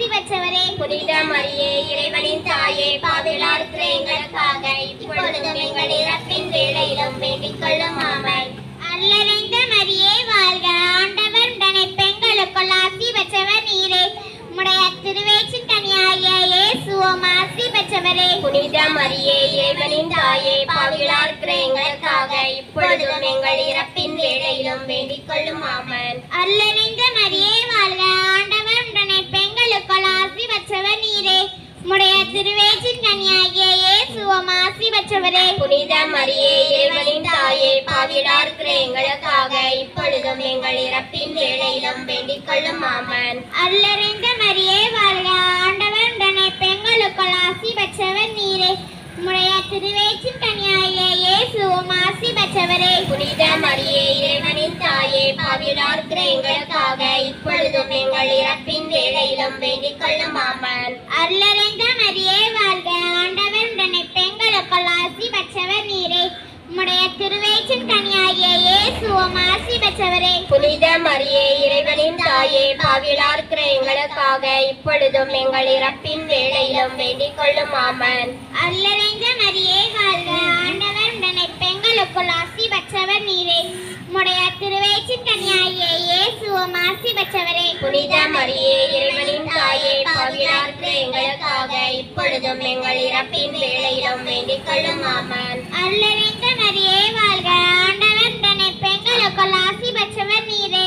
ஆசி பெற்றவரே. புனித மரியே இறைவனின் தாயே, பாவிகளாய் இருக்கிற எங்களுக்காக இப்பொழுதும் எங்கள் இறப்பின் வேளையிலும் வேண்டிக் கொள்ளும். ஆமென். அருளிறைந்த மரியே வாழ்க, ஆண்டவர் உடனே பெண்களுக்குள் ஆசி பெற்றவர் நீரே. உம்முடைய திருவயிற்றின் கனியாகிய இயேசுவும் ஆசி பெற்றவரே. புனித மரியே இறைவனின் தாயே, பாவிகளாய் இருக்கிற எங்களுக்காக இப்பொழுதும் எங்கள் இறப்பின் வேளையிலும் வேண்டிக் கொள்ளும். ஆமென். அருளிறைந்த மரியே வாழ்க, ஆண்டவர் உடனே பெண்களுக்குள் ஆசி பெற்றவர் நீரே. உம்முடைய திருவயிற்றின் கனியாகிய இயேசுவும் ஆசி பெற்றவரே. புனித மரியே இறைவனின் தாயே, பாவிகளாய் இருக்கிற எங்களுக்காக இப்பொழுதும் எங்கள் இறப்பின் வேளையிலும் வேண்டிக் கொள்ளும். ஆமென். அருளிறைந்த மரியே வாழ்க, ஆண்டவர் உடனே பெண்களுக்குள் ஆசி பெற்றவர் நீரே. உம்முடைய திருவயிற்றின் கனியாகிய இயேசுவும் ஆசி பெற்றவரே. புனித மரியே இறைவனின் தாயே, பாவிகளாய் இருக்கிற எங்களுக்காக இப்பொழுதும் எங்கள் இறப்பின் வேளையிலும் வேண்டிக் கொள்ளும். ஆமென். அருளிறைந்த மரியே வாழ்க, ஆண்டவர் உடனே பெண்களுக்குள் ஆசி பெற்றவர் நீரே. உம்முடைய திருவயிற்றின் கனியாகிய இயேசுவும் ஆசி பெற்றவரே. புனித மரியே இறைவனின் தாயே, பாவிகளாய் இருக்கிற எங்களுக்காக இப்பொழுதும் எங்கள் இறப்பின் வேளையிலும் வேண்டிக் கொள்ளும். ஆமென். அருளிறைந்த மரியே வாழ்க, ஆண்டவர் உடனே பெண்களுக்குள் ஆசி பெற்றவர் நீரே. உம்முடைய திருவயிற்றின் கனியாகிய இயேசுவும் ஆசி பெற்றவரே. புனித மரியே இறைவனின் தாயே, பாவிகளாய் இருக்கிற எங்களுக்காக இப்பொழுதும் எங்கள் இறப்பின் வேளையிலும் வேண்டிக் கொள்ளும். ஆமென். அருளிறைந்த மரியே வாழ்க, ஆண்டவர் உடனே பெண்களுக்குள் ஆசி பெற்றவர் நீரே.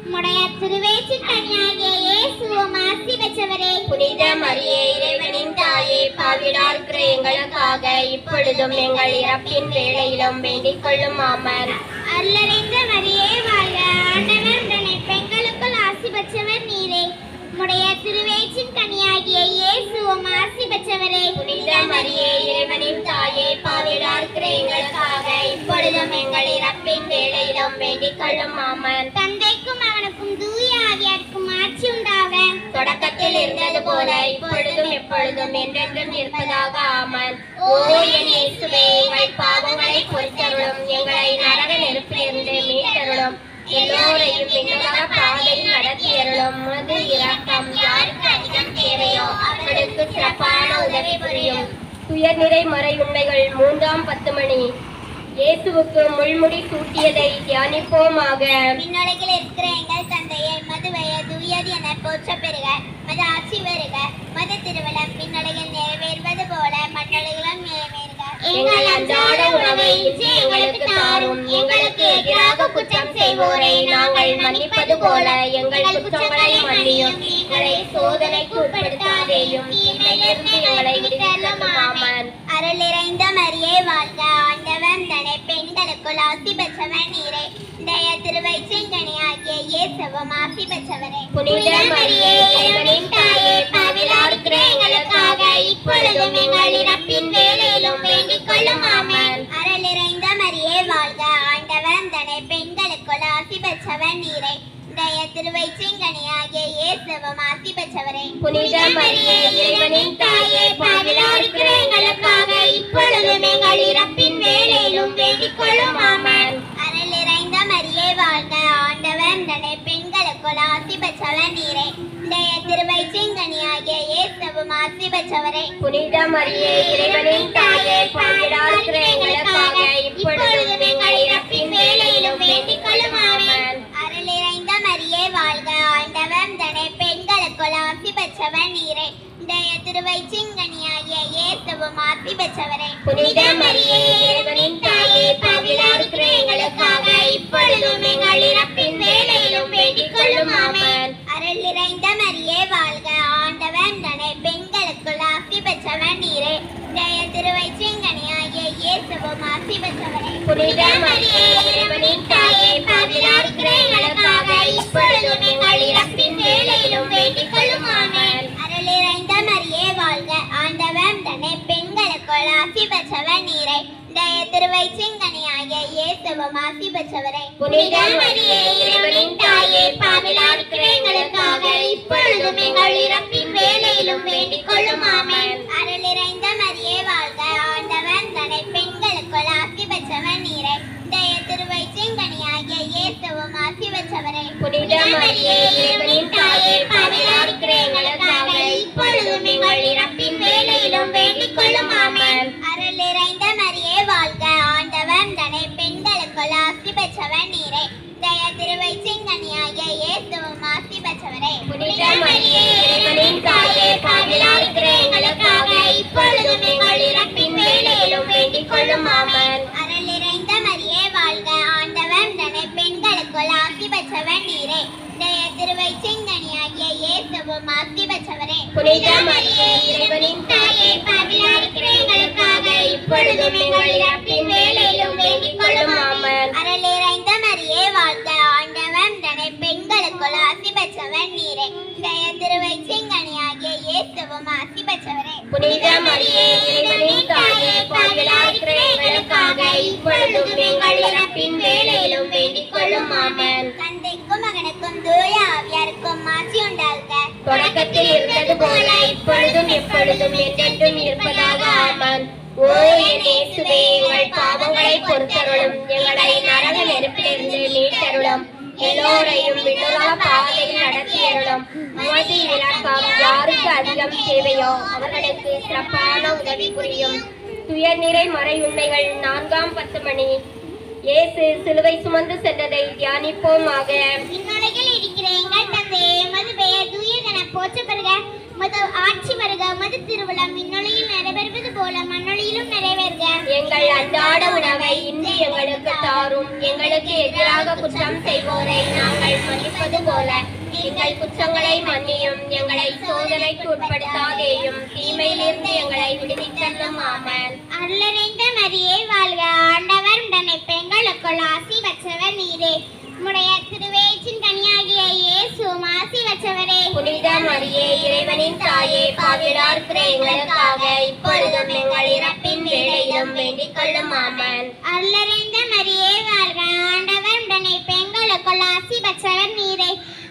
உம்முடைய திருவயிற்றின் கனியாகிய இயேசுவும் ஆசி பெற்றவரே. புனித மரியே இறைவனின் தாயே, பாவிகளாய் இருக்கிற எங்களுக்காக இப்பொழுதும் எங்கள் இறப்பின் வேளையிலும் வேண்டிக் கொள்ளும். ஆமென். அருளிறைந்த மரியே வாழ்க, ஆண்டவர் உடனே பெண்களுக்குள் ஆசி பெற்றவர் நீரே. உம்முடைய திருவயிற்றின் கனியாகிய இயேசுவும் ஆசி பெற்றவரே. புனித மரியே இறைவனின் தாயே, பாவிகளாய் இருக்கிற எங்களுக்காக இப்பொழுதும் எங்கள் இறப்பின் வேளையிலும் வேண்டிக் கொள்ளும். ஆமென். தந்தைக்கும் அவனுக்கும் தூய ஆவியாருக்கும் ஆட்சி உண்டாக, தொடக்கத்தில் இருந்தது போல இப்பொழுதும் எப்பொழுதும் என்றென்றும் இருப்பதாக. ஆமென். ஓ என் இயேசுவே, எங்கள் பாவங்களை பொறுத்தருளும், எங்களை நரக நெருப்பிலிருந்து மீட்டருளும், எல்லோரையும் விண்ணுலக பாதையில் நடத்தியருளும். உமது இரக்கம் யாருக்கு அதிகம் தேவையோ அவர்களுக்கு சிறப்பான உதவி புரியும். துயர்நிறை மறை உண்மைகள். 3ஆம் 10 மணி. இயேசுவுக்கு முள்முடி சூட்டியதை தியானிப்போமாக. விண்ணுலகில் இருக்கிற எங்கள் தந்தையே, மது தூயது என போற்ற பெறுக. மது ஆட்சி வருக. மது திருவிழம் விண்ணுலகில் நிறைவேறுவது போல மண்ணுலகிலும் நிறைவேறுக. எங்கள் அன்றாட உணவை இன்று எங்களுக்கு தாரும். எங்களுக்கு எதிராக குற்றம் செய்வோரை நாங்கள் மன்னிப்பது போல எங்கள் குற்றங்களை மன்னியும். எங்களை சோதனைக்கு உட்படுத்தாதேயும், தீமையிலிருந்து எங்களை விடுவித்தருளும். ஆமென். அருளிறைந்த மரியே வாழ்க, ஆண்டவர் தன்னை பெண்களுக்குள் ஆசி பெற்றவர் நீரே. உடைய திருவயிற்றின் கனியாகிய இயேசுவும் ஆசி பெற்றவரே. புனித மரியே இறைவனின் தாயே, பாவிகளாய் இருக்கிற எங்களுக்காக இப்பொழுதும் எங்கள் இறப்பின் வேளையிலும் வேண்டிக் கொள்ளும். ஆமென். அருளிறைந்த மரியே வாழ்க, ஆண்டவர் தன்னை பெண்களுக்குள் ஆசி பெற்றவர் நீரே. உடைய திருவயிற்றின் கனியாகிய இயேசுவும் ஆசி பெற்றவரே. புனித மரியே இறைவனின் தாயே, பாவிகளாய் இருக்கிற எங்களுக்காக இப்பொழுதும் எங்கள் இறப்பின் வேளையிலும் வேண்டிக் கொள்ளும். ஆமென். அருளிறைந்த மரியே வாழ்க, ஆண்டவர் தன்னை பெண்களுக்குள் ஆசி பெற்றவர் நீரே. உடைய திருவயிற்றின் கனியாகிய இயேசுவும் ஆசி பெற்றவரே. புனித மரியே இறைவனின் தாயே, பாவிகளாய் இருக்கிற எங்களுக்காக இப்பொழுதும் எங்கள் இறப்பின் வேளையிலும் வேண்டிக் கொள்ளும். ஆமென். அருளிறைந்த மரியே வாழ்க, ஆண்டவர் தன்னை பெண்களுக்குள் ஆசி பெற்றவர் நீரே. உடைய திருவயிற்றின் கனியாகிய இயேசுவும் ஆசி பெற்றவரே. புனித மரியே இறைவனின் தாயே, பாவிகளாய் இருக்கிற எங்களுக்காக இப்பொழுதும் எங்கள் இறப்பின் வேளையிலும் வேண்டிக் கொள்ளும். ஆமென். அருளிறைந்த மரியே வாழ்க, ஆண்டவர் தன்னை பெண்களுக்குள் ஆசி பெற்றவர் நீரே. உடைய திருவயிற்றின் கனியாகிய இயேசுவும் ஆசி பெற்றவரே. புனித மரியே இறைவனின் தாயே, பாவிகளாய் இருக்கிற எங்களுக்காக இப்பொழுதும் எங்கள் இறப்பின் வேளையிலும் வேண்டிக் கொள்ளும். ஆமென். அருளிறைந்த மரியே வாழ்க, ஆண்டவர் தன்னை பெண்களுக்குள் ஆசி பெற்றவர் நீரே. உடைய திருவயிற்றின் கனியாகிய இயேசுவும் ஆசி பெற்றவரே. புனித மரியே இறைவனின் தாயே, பாவிகளாய் இருக்கிற எங்களுக்காக இப்பொழுதும் எங்கள் இறப்பின் வேளையிலும் வேண்டிக் கொள்ளும். ஆமென். அருளிறைந்த மரியே வாழ்க, ஆண்டவர் தன்னை பெண்களுக்குள் ஆசி பெற்றவர் நீரே. உடைய திருவயிற்றின் கனியாகிய இயேசுவும் ஆசி பெற்றவரே. புனித மரியே இறைவனின் தாயே, பாவிகளாய் இருக்கிற எங்களுக்காக புனித மரியே இறைவனின் தாயே பாவிகளாய் இருக்கிற எங்களுக்காக இப்பொழுதும் எங்கள் இறப்பின் வேளையிலும் வேண்டிக் கொள்ளும் ஆமென். அருள் நிறைந்த மரியே வாழ்க, ஆண்டவர் தன்னை பெண்களுக்குள் ஆசி பெற்றவர் நீரே. உடைய திருவயிற்றின் கனியாகிய இயேசுவும் ஆசி பெற்றவரே. புனித மரியே இறைவனின் தாயே பாவிகளாய் இருக்கிற எங்களுக்காக இப்பொழுதும் எங்கள் இறப்பின் வேளையிலும் வேண்டிக் கொள்ளும் ஆமென். தந்தைக்கும் மகனுக்கும் தூய ஆவியாருக்கும் ஆசி உண்டாகுக. தொடக்கத்தில் இருந்தது போல இப்பொழுதும் எப்பொழுதும் என்றென்றும் இருப்பதாக ஆமென். ஓ என் இயேசுவே, எங்கள் பாவங்களை பொறுத்தருளும், எங்களை நரக நெருப்பிலிருந்து மீட்டருளும், எல்லோரையும் விண்ணுலக பாதையில் நடத்தியருளும். உமது இரக்கம் யாருக்கு அதிகம் தேவையோ அவர்களுக்கு சிறப்பான உதவி புரியும். துயர்நிறை மறை உண்மைகள் 4ஆம் 10 மணி. இயேசு சிலுவை சுமந்து சென்றதை தியானிப்போமாக. விண்ணுலகில் இருக்கிற எங்கள் தந்தையே, உமது பெயர் தூயதென போற்றப்படுக. உமது ஆட்சி வருக. உமது திருவிழம் விண்ணுலகில் நிறைவேறுவது போல மண்ணுலகிலும் நிறைவேறுக. எங்கள் அன்றாட உணவை இன்று எங்களுக்கு தாரும். எங்களுக்கு எதிராக குற்றம் செய்வோரை நாங்கள் மன்னிப்பது போல எங்கள் குற்றங்களை மன்னியும். எங்களை சோதனைக்கு உட்படுத்தாதேயும், தீமையிலிருந்து எங்களை விடுவித்தள்ளும் ஆமென். அருளிறைந்த மரியே வாழ்க, ஆண்டவர் உடனே பெண்களுக்குள் ஆசி பெற்றவர் நீரே. உம்முடைய திருவயிற்றின் கனியாகிய இயேசுவும் ஆசி பெற்றவரே. புனித மரியே இறைவனின் தாயே பாவிகளாய் இருக்கிற எங்களுக்காக இப்பொழுதும் எங்கள் இறப்பின் வேளையிலும் வேண்டிக் கொள்ளும் ஆமென். அருளிறைந்த மரியே வாழ்க, ஆண்டவர் உடனே பெண்களுக்குள் ஆசி பெற்றவர் நீரே.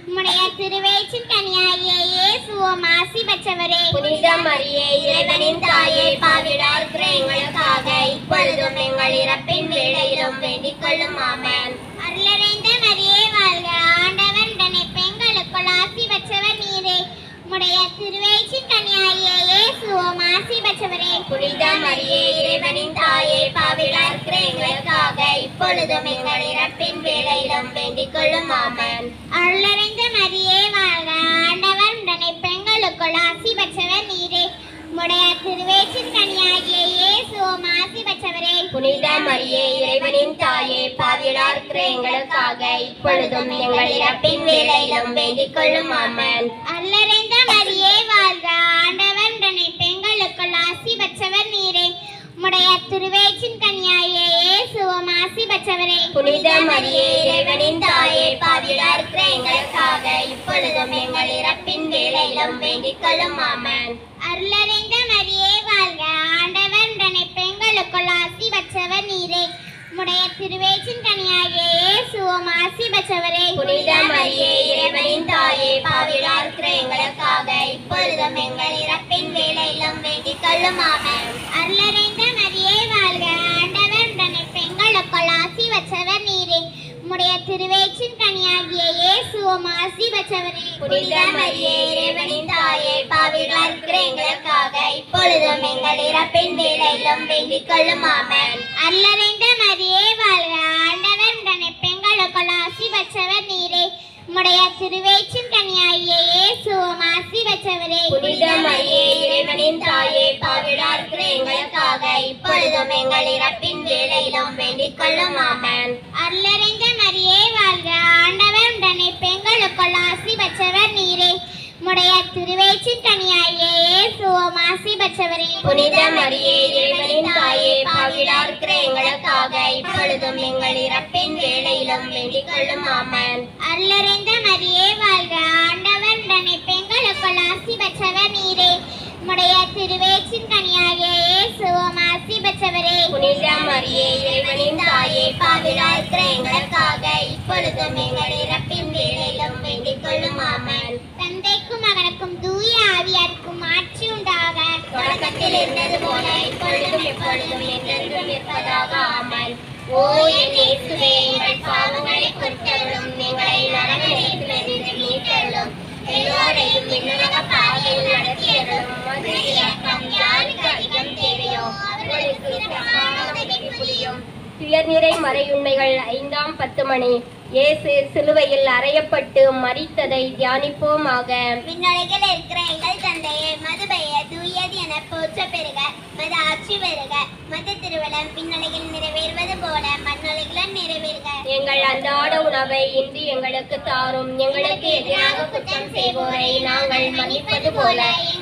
உம்முடைய திருவயிற்றின் கனியாகிய இயேசுவும் ஆசி பெற்றவரே. புனித மரியே இறைவனின் தாயே பாவிகளாய் இருக்கிற எங்களுக்காக இப்பொழுதும் எங்கள் இறப்பின் வேளையிலும் வேண்டிக் கொள்ளும் ஆமென். அருளிறைந்த மரியே வாழ்க, ஆண்டவர் உடனே பெண்களுக்குள் ஆசி பெற்றவர் நீரே. உம்முடைய திருவயிற்றின் கனியாகிய இயேசுவும் ஆசி பெற்றவரே. புனித மரியே இறைவனின் தாயே பாவிகளாய் இருக்கிற எங்களுக்காக இப்பொழுதும் எங்கள் இறப்பின் வேளையிலும் வேண்டிக் கொள்ளும் ஆமென். அருளிறைந்த மரியே வாழ்க, ஆண்டவர் உடனே பெண்களுக்குள் ஆசி பெற்றவர் நீரே. உம்முடைய திருவயிற்றின் கனியாகிய இயேசுவும் ஆசி பெற்றவரே. புனித மரியே இறைவனின் தாயே பாவிகளாய் இருக்கிற எங்களுக்காக இப்பொழுதும் எங்கள் இறப்பின் வேளையிலும் வேண்டிக் கொள்ளும் ஆமென். அருளிறைந்த மரியே வாழ்க, ஆண்டவர் உடனே பெண்களுக்குள் ஆசி பெற்றவர் நீரே. உம்முடைய திருவயிற்றின் கனியாகிய இயேசுவும் ஆசி பெற்றவரே. புனித மரியே இறைவனின் தாயே பாவிகளாய் இருக்கிற எங்களுக்காக இப்பொழுதும் எங்கள் இறப்பின் வேளையிலும் வேண்டிக் கொள்ளும் ஆமென். அருளிறைந்த மரியே வாழ்க, ஆண்டவர் உடனே பெண்களுக்குள் ஆசி பெற்றவர் நீரே. உம்முடைய திருவயிற்றின் கனியாகிய இயேசுவும் ஆசி பெற்றவரே. புனித மரியே இறைவனின் தாயே பாவிகளாய் இருக்கிற எங்களுக்காக இப்பொழுதும் எங்கள் இறப்பின் வேளையிலும் வேண்டிக் கொள்ளும் ஆமென். அருளிறைந்த மரியே வாழ்க, ஆண்டவர் உடனே பெண்களுக்குள் ஆசி பெற்றவர் நீரே. உம்முடைய திருவயிற்றின் கனியாகிய இயேசுவும் ஆசி பெற்றவரே. புனித மரியே இறைவனின் தாயே பாவிகளாய் இருக்கிற எங்களுக்காக இப்பொழுதும் எங்கள் இறப்பின் வேளையிலும் வேண்டிக் கொள்ளும் ஆமென். அருளிறைந்த மரியே வாழ்க, ஆண்டவர் உடனே பெண்களுக்குள் ஆசி பெற்றவர் நீரே. உம்முடைய திருவயிற்றின் கனியாகிய இயேசுவும் ஆசி பெற்றவரே. புனித மரியே இறைவனின் தாயே பாவிகளாய் இருக்கிற எங்களுக்காக இப்பொழுதும் எங்கள் இறப்பின் வேளையிலும் வேண்டிக் கொள்ளும் ஆமென். அருளிறைந்த மரியே வாழ்க, ஆண்டவர் உடனே பெண்களுக்குள் ஆசி பெற்றவர் நீரே. உம்முடைய திருவயிற்றின் கனியாகிய இயேசுவும் ஆசி பெற்றவரே. புனித மரியே இறைவனின் தாயே பாவிகளாய் இருக்கிற எங்களுக்காக இப்பொழுதும் எங்கள் இறப்பின் வேளையிலும் வேண்டிக் கொள்ளும் ஆமென். அருளிறைந்த மரியே வாழ்க, ஆண்டவர் உடனே பெண்களுக்குள் ஆசி பெற்றவர் நீரே. உம்முடைய திருவயிற்றின் கனியாகிய இயேசுவும் ஆசி பெற்றவரே. புனித மரியே இறைவனின் தாயே பாவிகளாய் இருக்கிற எங்களுக்காக இப்பொழுதும் எங்கள் இறப்பின் வேளையிலும் வேண்டிக் கொள்ளும் ஆமென். தந்தைக்கும் மகனுக்கும் தூய ஆவியாருக்கும் ஆட்சி உண்டாக. தொடக்கத்தில் இருந்தது போல இப்பொழுதும் எப்பொழுதும் என்றென்றும் இருப்பதாக ஆமென். ஓ என் இயேசுவே, எங்கள் பாவங்களை பொறுத்தருளும், எங்களை நரக நெருப்பிலிருந்து மீட்டருளும், எல்லோரையும் விண்ணுலக பாதையில் நடத்தியருளும். உமது இரக்கம் யாருக்கு அதிகம் தேவையோ அவர்களுக்கு சிறப்பான உதவி புரியும். துயர்நிறை மறையுண்மைகள் 5ஆம் 10 மணி. இயேசு சிலுவையில் அறையப்பட்டு மரித்ததை தியானிப்போமாக. விண்ணுலகில் இருக்கிற எங்கள் தந்தையே, மது பெயர் தூயது என போற்ற பெறுக. மது ஆட்சி பெறுக. மது திருவிழம் விண்ணுலகில் நிறைவேறுவது போல மண்ணுலகிலும் நிறைவேறுக. எங்கள் அன்றாட உணவை இன்று எங்களுக்கு தாரும். எங்களுக்கு எதிராக குற்றம் செய்வோரை நாங்கள் மன்னிப்பது போல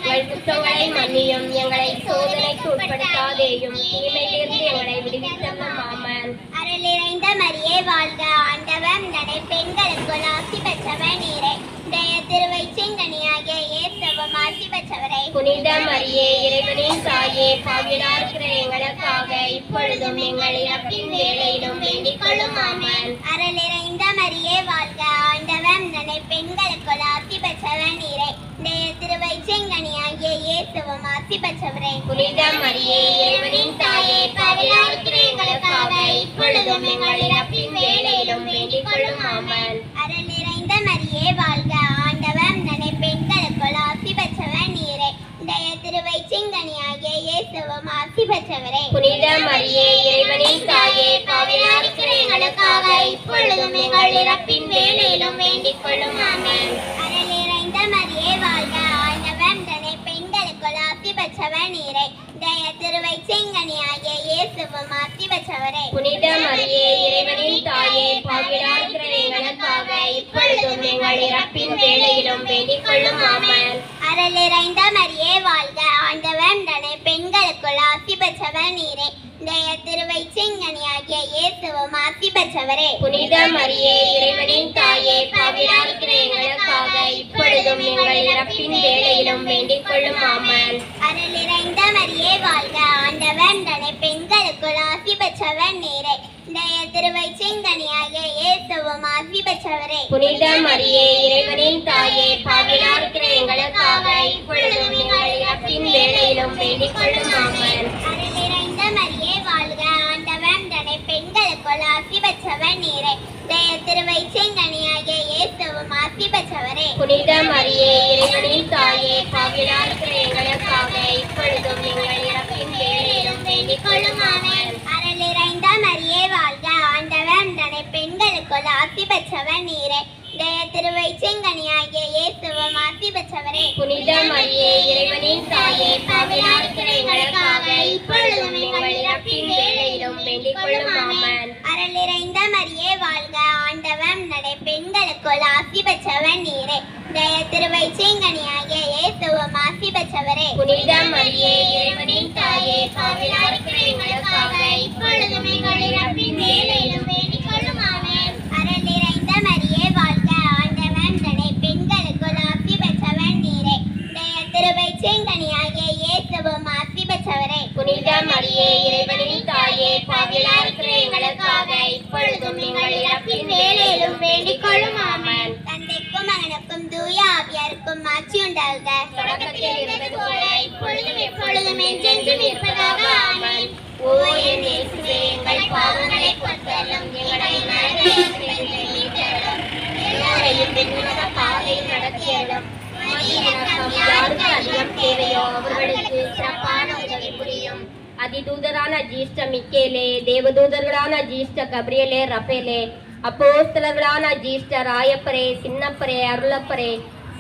எங்கள் குற்றங்களை மன்னியும், எங்களை சோதனைக்கு உட்படுத்தாதேயும், தீமையிலிருந்து எங்களை விடுவித்தருளும். ஆமென். அருள் நிறைந்த மரியே வாழ்க, ஆண்டவர் உடனே பெண்களுக்குள் ஆசி பெற்றவர் நீரே. உடைய திருவயிற்றின்கனியாகிய இயேசுவும் ஆசி பெற்றவரே. புனித மரியே, இறைவனின் தாயே, பாவிகளாய் இருக்கிற எங்களுக்காக இப்பொழுதும் எங்கள் இறப்பின் வேளையிலும் வேண்டிக் கொள்ளும். ஆமென். அருள் நிறைந்த மரியே வாழ்க, ஆண்டவர் உடனே பெண்களுக்குள் ஆசி பெற்றவர் நீரே. உடைய திருவயிற்றின்கனியாகிய இயேசுவும் ஆசி பெற்றவரே. புனித மரியே, இறைவனின் தாயே, பாவிகளாய் இருக்கிற எங்களுக்காக இப்பொழுதும் எங்கள் இறப்பின் வேளையிலும் வேண்டிக் கொள்ளும். ஆமென். அருள் நிறைந்த மரியே வாழ்க, ஆண்டவர் உடனே பெண்களுக்குள் ஆசி பெற்றவர் நீரே. உடைய திருவயிற்றின்கனியாகிய இயேசுவும் ஆசி பெற்றவரே. புனித மரியே, இறைவனின் தாயே, பாவிகளாய் இருக்கிற எங்களுக்காக இப்பொழுதும் எங்கள் இறப்பின் வேளையிலும் வேண்டிக் கொள்ளும். ஆமென். அருள் நிறைந்த மரியே வாழ்க, ஆண்டவர் உடனே பெண்களுக்குள் ஆசி பெற்றவர் நீரே. உடைய திருவயிற்றின்கனியாகிய இயேசுவும் ஆசி பெற்றவரே. புனித மரியே, இறைவனின் தாயே, பாவிகளாய் இருக்கிற எங்களுக்காக இப்பொழுதும் எங்கள் இறப்பின் வேளையிலும் வேண்டிக் கொள்ளும். ஆமென். அருள் நிறைந்த மரியே வாழ்க, ஆண்டவர் உடனே பெண்களுக்குள் ஆசி பெற்றவர் நீரே. உடைய திருவயிற்றின்கனியாகிய இயேசுவும் ஆசி பெற்றவரே. புனித மரியே, இறைவனின் தாயே, பாவிகளாய் இருக்கிற எங்களுக்காக இப்பொழுதும் எங்கள் இறப்பின் வேளையிலும் வேண்டிக் கொள்ளும். ஆமென். அருள் நிறைந்த மரியே வாழ்க, ஆண்டவர் உடனே பெண்களுக்குள் ஆசி பெற்றவர் நீரே. உடைய திருவயிற்றின்கனியாகிய இயேசுவும் ஆசி பெற்றவரே. புனித மரியே, இறைவனின் தாயே, பாவிகளாய் இருக்கிற எங்களுக்காக இப்பொழுதும் எங்கள் இறப்பின் வேளையிலும் வேண்டிக் கொள்ளும். ஆமென். அருள் நிறைந்த மரியே வாழ்க, ஆண்டவர் உடனே பெண்களுக்குள் ஆசி பெற்றவர் நீரே. உடைய திருவயிற்றின்கனியாகிய இயேசுவும் ஆசி பெற்றவரே. புனித மரியே, இறைவனின் தாயே, பாவிகளாய் இருக்கிற எங்களுக்காக இப்பொழுதும் எங்கள் இறப்பின் வேளையிலும் வேண்டிக் கொள்ளும். ஆமென். அருள் நிறைந்த மரியே வாழ்க, ஆண்டவர் உடனே பெண்களுக்குள் ஆசி பெற்றவர் நீரே. உடைய திருவயிற்றின்கனியாகிய இயேசுவும் ஆசி பெற்றவரே. புனித மரியே, இறைவனின் தாயே, பாவிகளாய் இருக்கிற எங்களுக்காக இப்பொழுதும் எங்கள் இறப்பின் வேளையிலும் வேண்டிக் கொள்ளும். ஆமென். அருள் நிறைந்த மரியே வாழ்க, ஆண்டவர் உடனே பெண்களுக்குள் ஆசி பெற்றவர் நீரே. உடைய திருவயிற்றின்கனியாகிய இயேசுவும் ஆசி பெற்றவரே. புனித மரியே, இறைவனின் தாயே, பாவிகளாய் இருக்கிற எங்களுக்காக இப்பொழுதும் எங்கள் இறப்பின் வேளையிலும் வேண்டிக் கொள்ளும். ஆமென். அருள் நிறைந்த மரியே வாழ்க, ஆண்டவர் உடனே பெண்களுக்குள் ஆசி பெற்றவர் நீரே. உடைய திருவயிற்றின்கனியாகிய இயேசுவும் ஆசி பெற்றவரே. புனித மரியே, இறைவனின் தாயே, பாவிகளாய் இருக்கிற எங்களுக்காக இப்பொழுதும் எங்கள் இறப்பின் வேளையிலும் வேண்டிக் கொள்ளும். ஆமென். தந்தைக்கும் மகனுக்கும் தூய ஆவியாருக்கும் ஆட்சி உண்டாகுக. தொடக்கத்தில் இருந்தது போல இப்பொழுதும் எப்பொழுதும் என்றென்றும் இருப்பதாக. ஆமென். ஓ என் இயேசுவே, எங்கள் பாவங்களை பொறுத்தருளும், எங்களை நரகத்திலிருந்து மீட்டருளும், எல்லோரையும் விண்ணுலக பாதையில் நடத்தியருளும். மதியிரக்கம் யாருக்கு அதிகம் தேவையோ அவர்களுக்கு சிறப்பான உதவி புரியும். அதிதூதரான ஜீஷ்ட மிக்கேலே, தேவதூதர்களான ஜீஷ்ட கபிரியலே, ரபேலே, அப்போஸ்தலர்களான ஜீஷ்ட ராயப்பரே, சின்னப்பரே, அருளப்பரே,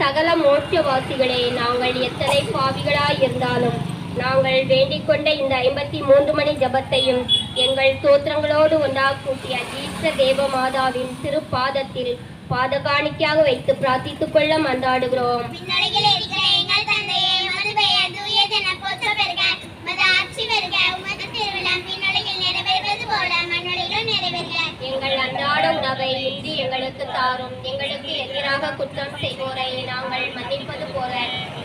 சகல மோட்சவாசிகளே, நாங்கள் எத்தனை பாவிகளாய் இருந்தாலும் நாங்கள் வேண்டிக் கொண்ட இந்த 53 மணி ஜபத்தையும் எங்கள் தோத்திரங்களோடு ஒன்றாக கூட்டிய ஜீஷ்ட தேவ மாதாவின் திருப்பாதத்தில் பாதகாணிக்கையாக வைத்து பிரார்த்தித்துக் கொள்ள மன்றாடுகிறோம். விண்ணுலகில் இருக்கிற எங்கள் தந்தையே, உமது பெயர் தூயதென போற்ற பெறுக. உமது ஆட்சி வருக. உமது திருவிழம் விண்ணுலகில் நிறைவேறுவது போல மண்ணுலகிலும் நிறைவேறுக. எங்கள் அன்றாட உணவை இன்று எங்களுக்கு தாரும். எங்களுக்கு எதிராக குற்றம் செய்வோரை நாங்கள் மன்னிப்பது போல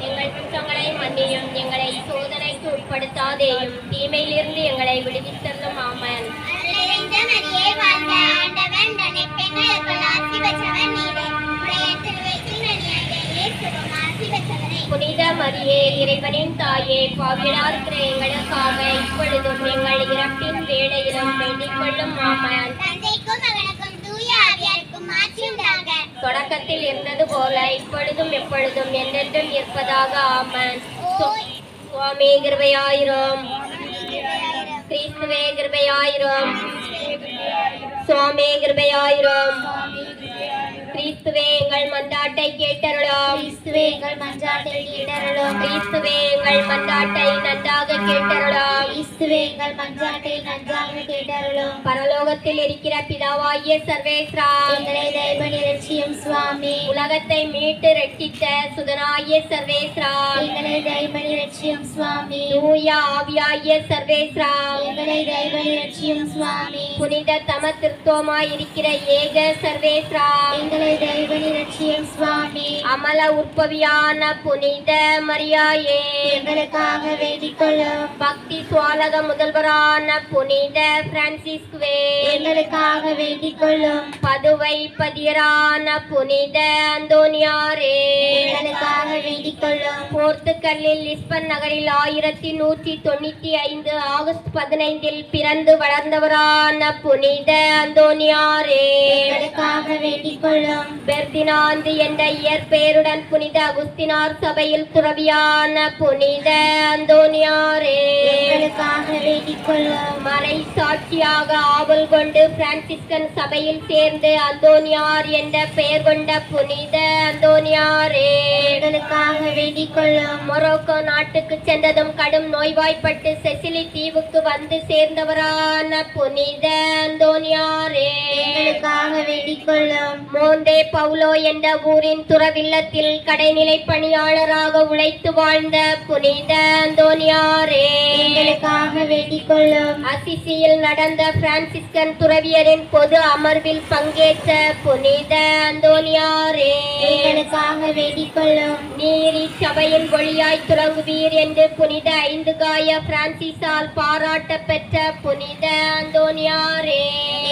எங்கள் குற்றங்களை மன்னியும். எங்களை சோதனைக்கு உட்படுத்தாதேயும், தீமையிலிருந்து எங்களை விடுவித்தருளும். ஆமென். அருள் நிறைந்த மரியே வாழ்க, ஆண்டவர் உடனே பெண்களுக்குள் ஆசி பெற்றவர் நீரே. உடைய திருவயிற்றின்கனியாகிய இயேசுவும் ஆசி பெற்றவரே. புனித மரியே, இறைவனின் தாயே, பாவிகளாய் இருக்கிற எங்களுக்காக இப்பொழுதும் எங்கள் இறப்பின் வேளையிலும் வேண்டிக் கொள்ளும். ஆமென். தந்தைக்கும் மகனுக்கும் தூய ஆவியாருக்கும் ஆட்சி உண்டாகுக. தொடக்கத்தில் இருந்தது போல இப்பொழுதும் எப்பொழுதும் என்றென்றும் இருப்பதாக. ஆமென். சுவாமி கிருபையாயிரும். கிறிஸ்துவே கிருபையாயிரும். சுவாமி கிருபையாயிரும். கிறிஸ்துவே எங்கள் மன்றாட்டை கேட்டருளும். கிறிஸ்துவே எங்கள் மன்றாட்டை கேட்டருளும். கிறிஸ்துவே எங்கள் மன்றாட்டை நன்றாக கேட்டருளும். கிறிஸ்துவே எங்கள் மன்றாட்டை நன்றாக கேட்டருளும். பரலோகத்தில் இருக்கிற பிதாவாகிய சர்வேஸ்வரா, எங்களை தயவு இரட்சியும் சுவாமி. உலகத்தை மீட்டு ரட்சித்த சுதனாகிய சர்வேஸ்வரா, எங்களை தயவு இரட்சியும் சுவாமி. தூய ஆவியாகிய சர்வேஸ்வரா, எங்களை தயவு இரட்சியும் சுவாமி. புனித தம திருத்துவமாய் இருக்கிற ஏக சர்வேஸ்வரா, எங்களை தயவு இரட்சியும் சுவாமி. அமல உற்பவியான புனித மரியாயே, எங்களுக்காக வேண்டிக் கொள்ளும். பக்தி சுவாலக முதல்வரான புனித பிரான்சிஸ்குவே, எங்களுக்காக வேண்டிக் கொள்ளும். பதுவை பதியரான புனித அந்தோனியாரே, எங்களுக்காக வேண்டிக் கொள்ளும். போர்த்துகல்லில் லிஸ்பன் நகரில் 1195 ஆகஸ்ட் 15 பிறந்து வளர்ந்தவரான புனித அந்தோனியாரே, எங்களுக்காக வேண்டிக் கொள்ளும். பெர்தினாந்து என்ற இயற்பெயருடன் புனித அகுஸ்தினார் சபையில் துறவியான புனித அந்தோனியாரே, எங்களுக்காக வேண்டிக் கொள்ளும். மறை சாட்சியாக ஆவல் கொண்டு பிரான்சிஸ்கன் சபையில் சேர்ந்து அந்தோனியார் என்ற பெயர் கொண்ட புனித அந்தோனியாரே, எங்களுக்காக வேண்டிக் கொள்ளும். மொரோக்கோ நாட்டுக்கு சென்றதும் கடும் நோய்வாய்ப்பட்டு செசிலி தீவுக்கு வந்து சேர்ந்தவரான புனித அந்தோனியாரே, எங்களுக்காக வேண்டிக் கொள்ளும். மோந்தே பவுலோ என்ற ஊரின் துறவில்லத்தில் கடைநிலை பணியாளராக உழைத்து வாழ்ந்த புனித அந்தோனியாரே, எங்களுக்காக வேண்டிக் கொள்ளும். அசிசியில் நடந்த பிரான்சிஸ்கன் துறவியரின் பொது அமர்வில் பங்கேற்ற புனித அந்தோனியாரே, எங்களுக்காக வேண்டிக் கொள்ளும். நீர் இச்சபையின் ஒளியாய் துறங்குவீர் என்று புனித 5 காய பிரான்சிஸால் பாராட்ட பெற்ற புனித அந்தோனியாரே,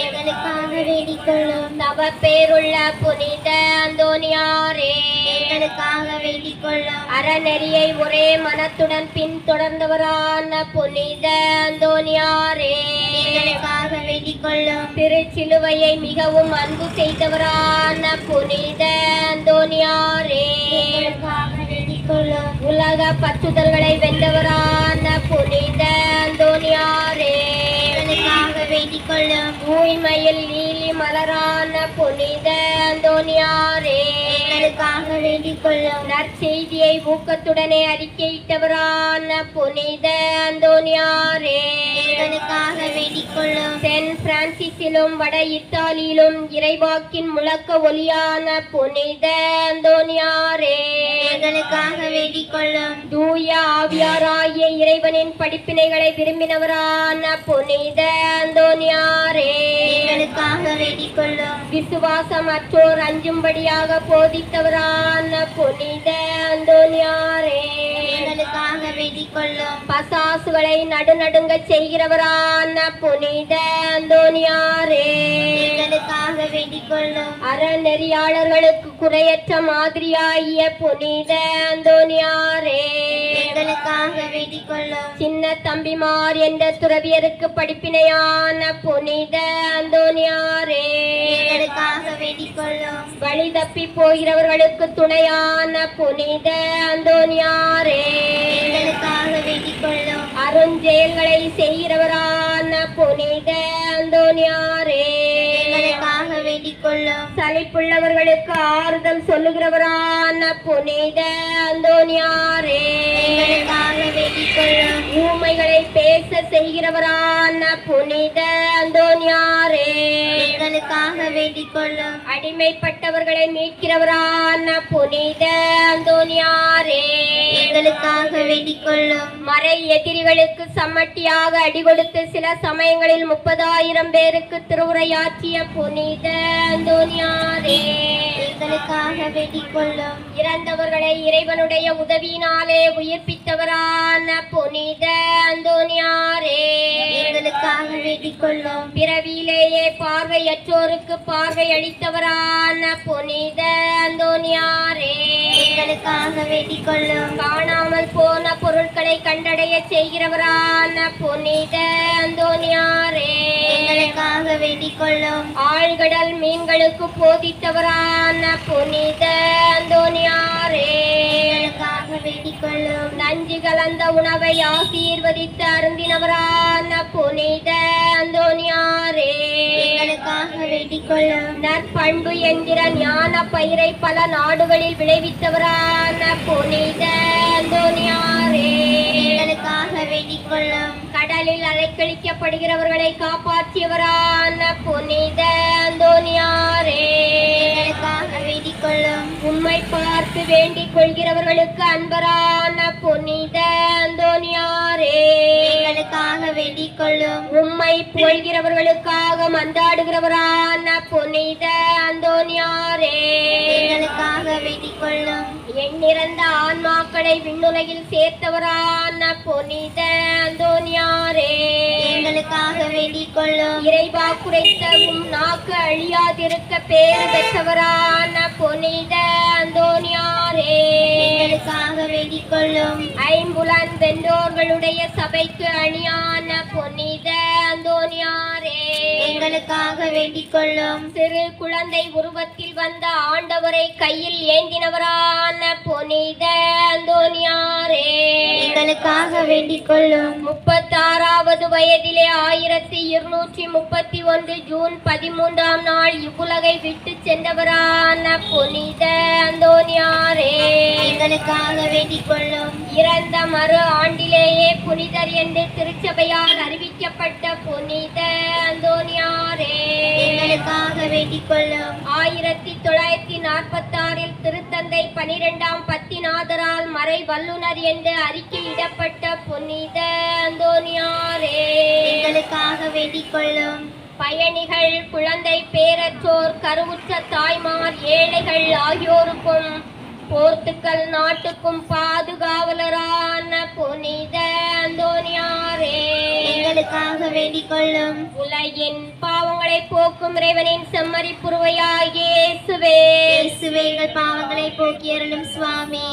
எங்களுக்காக வேண்டிக் கொள்ளும். தவ பேருள்ள புனித அந்தோனியாரே, எங்களுக்காக வேண்டிக் கொள்ளும். அறநெறியை ஒரே மனத்துடன் பின்தொடர்ந்தவரான புனித அந்தோனியாரே, எங்களுக்காக வேண்டிக் கொள்ளும். திருச்சிலுவையை மிகவும் அன்பு செய்தவரான புனித அந்தோனியாரே, எங்களுக்காக வேண்டிக் கொள்ளும். உலக பற்றுதல்களை வென்றவரான புனித அந்தோனியாரே, எங்களுக்காக வேண்டிக் கொள்ளும். தூய்மையில் நீலி மலரான புனித அந்தோனியாரே, எங்களுக்காக வேண்டிக் கொள்ளும். நற்செய்தியை ஊக்கத்துடனே அறிக்கையிட்டவரான புனித அந்தோனியாரே, எங்களுக்காக வேண்டிக் கொள்ளும். சென்ட் பிரான்சிஸிலும் வட இத்தாலியிலும் இறைவாக்கின் முழக்க ஒலியான புனித அந்தோனியாரே, எங்களுக்காக வேண்டிக் கொள்ளும். தூய ஆவியாராகிய இறைவனின் படிப்பினைகளை விரும்பினவரான புனித அந்தோனியாரே, எங்களுக்காக வேண்டிக் கொள்ளும். விசுவாசமற்றோர் அஞ்சும்படியாக போதித்தவரான புனித அந்தோனியாரே, எங்களுக்காக வேண்டிக் கொள்ளும். பசாசுகளை நடுநடுங்க செய்கிறவரான புனித அந்தோனியாரே, எங்களுக்காக வேண்டிக் கொள்ளும். அறநெறியாளர்களுக்கு குறையற்ற மாதிரியாகிய புனித அந்தோனியாரே, எங்களுக்காக வேண்டிக் கொள்ளும். சின்ன தம்பிமார் என்ற துறவியருக்கு படிப்பினையான புனித அந்தோனியாரே, எங்களுக்காக வேண்டிக் கொள்ளும். வழி தப்பி போகிறவர்களுக்கு துணையான புனித அந்தோனியாரே, எங்களுக்காக வேண்டிக் கொள்ளும். அருஞ்செயல்களை செய்கிறவரான புனித அந்தோனியாரே, எங்களுக்காக வேண்டிக் கொள்ளும். சலிப்புள்ளவர்களுக்கு ஆறுதல் சொல்லுகிறவரான புனித அந்தோனியாரே, எங்களுக்காக வேண்டிக் கொள்ளும். ஊமைகளை பேச செய்கிறவரான புனித அந்தோனியாரே, எங்களுக்காக வேண்டிக் கொள்ளும். அடிமைப்பட்டவர்களை மீட்கிறவரான புனித அந்தோனியாரே, எங்களுக்காக வேண்டிக் கொள்ளும். மறை எதிரிகளுக்கு சம்மட்டியாக அடி கொடுத்து சில சமயங்களில் 30,000 பேருக்கு திருவுரையாற்றிய புனித அந்தோனியாரே, எங்களுக்காக வேண்டிக் கொள்ளும். இறந்தவர்களை இறைவனுடைய உதவியினாலே உயிர்ப்பித்தவரான புனித அந்தோனியாரே, எங்களுக்காக வேண்டிக் கொள்ளும். பிறவியிலேயே பார்வையற்றோருக்கு பார்வை அளித்தவரான புனித அந்தோனியாரே, எங்களுக்காக வேண்டிக் கொள்ளும். காணாமல் போன பொருட்களை கண்டடைய செய்கிறவரான புனித அந்தோனியாரே, எங்களுக்காக வேண்டிக் கொள்ளும். ஆழ்கடல் மீன்களுக்கு போதித்தவரான புனித அந்தோனியாரே, எங்களுக்காக வேண்டிக் கொள்ளும். நஞ்சு கலந்த உணவை ஆசீர்வதித்து அருந்தினவரான புனித அந்தோனியாரே, எங்களுக்காக வேண்டிக் வேண்டிக் கொள்ளும். நற்பண்பு என்கிற ஞான பயிரை பல நாடுகளில் விளைவித்தவரான புனித அந்தோனியாரே எங்களுக்காக வேண்டிக் கொள்ளும். கடலில் அலைக்கழிக்கப்படுகிறவர்களை காப்பாற்றியவரான புனித அந்தோனியாரே எங்களுக்காக வேண்டிக் கொள்ளும். உம்மை பார்த்து வேண்டிக் கொள்கிறவர்களுக்கு அன்பரான புனித அந்தோனியாரே எங்களுக்காக வேண்டிக் கொள்ளும். உம்மை புகழ்கிறவர்களுக்காக மன்றாடுகிறவரான புனித அந்தோனியாரே எங்களுக்காக வேண்டிக் கொள்ளும். எண்ணிறந்த ஆன்மாக்களை விண்ணுலகில் சேர்த்தவரான புனித அந்தோனியாரே எங்களுக்காக வேண்டிக் கொள்ளும். இறைவா குறைத்த உம் நாக்கு அழியாதிருக்க பேறு பெற்றவரான புனித அந்தோனியாரே எங்களுக்காக வேண்டிக் கொள்ளும். ஐம்புலன் வென்றோர்களுடைய சபைக்கு அணியான புனித அந்தோனியாரே எங்களுக்காக வேண்டிக் கொள்ளும். சிறு குழந்தை உருவத்தில் வந்த ஆண்டவரை கையில் ஏந்தினவரான புனித அந்தோனியாரே எங்களுக்காக வேண்டிக் கொள்ளும். 36வது வயதிலே 1231 ஜூன் 13ஆம் நாள் இவ்வுலகை விட்டு சென்றவரான புனித அந்தோனியாரே எங்களுக்காக வேண்டிக் கொள்ளும். இறந்த மறு ஆண்டிலேயே புனிதர் என்று திருச்சபையால் அறிவிக்கப்பட்ட புனித அந்தோனியாரே எங்களுக்காக வேண்டிக் கொள்ளும். 1946 திருத்தந்தை 12ஆம் பத்திநாதரால் மறை வல்லுனர் என்று அறிக்கையிடப்பட்ட புனித அந்தோனியாரே எங்களுக்காக வேண்டிக் கொள்ளும். பயணிகள், குழந்தை பேரற்றோர், கருவுற்ற தாய்மார், ஏழைகள் ஆகியோருக்கும் போர்த்துக்கல் நாட்டுக்கும் பாதுகாவலரான புனித அந்தோனியாரே எங்களுக்காக வேண்டிக் கொள்ளும். உலகின் பாவங்களை போக்கும் இறைவனின் செம்மறி புருவையாகிய இயேசுவே இயேசுவே எங்கள் பாவங்களை போக்கி அருளும் சுவாமி.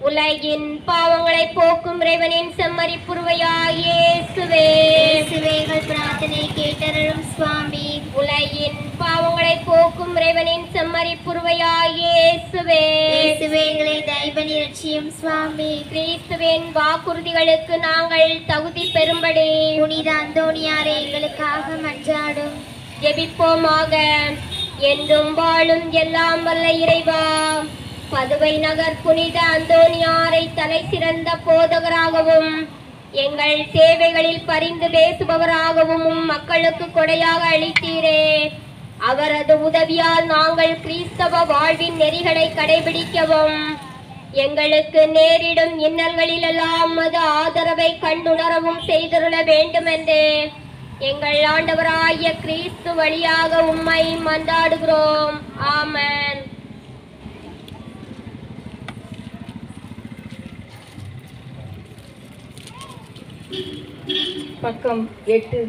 உலகின் பாவங்களை போக்கும் இறைவனின் செம்மறி புருவையாகிய இயேசுவே இயேசுவே எங்கள் பிரார்த்தனை கேட்டருளும் சுவாமி. உலகின் பாவங்களை போக்கும் இறைவனின் செம்மறி புருவையாகிய இயேசுவே இயேசுவே எங்களை தயவு ரட்சியும் சுவாமி. கிறிஸ்துவின் வாக்குறுதிகளுக்கு நாங்கள் தகுதி பெறும்படி புனித அந்தோனியாரே எங்களுக்காக மன்றாடும். ஜெபிப்போமாக. என்றும் வாழும் எல்லாம் வல்ல இறைவா, பதுவை நகர் புனித அந்தோனியாரை தலை சிறந்த போதகராகவும் எங்கள் சேவைகளில் பரிந்து பேசுபவராகவும் மக்களுக்கு கொடையாக அளித்தீரே. அவரது உதவியால் நாங்கள் கிறிஸ்தவ வாழ்வின் நெறிகளை கடைபிடிக்கவும் எங்களுக்கு நேரிடும் இன்னல்களிலெல்லாம் மது ஆதரவை கண்டுணரவும் செய்திருள வேண்டுமென்று எங்கள் ஆண்டவராகிய கிறிஸ்து வழியாக உம்மை மன்றாடுகிறோம். ஆமென். பக்கம் 8.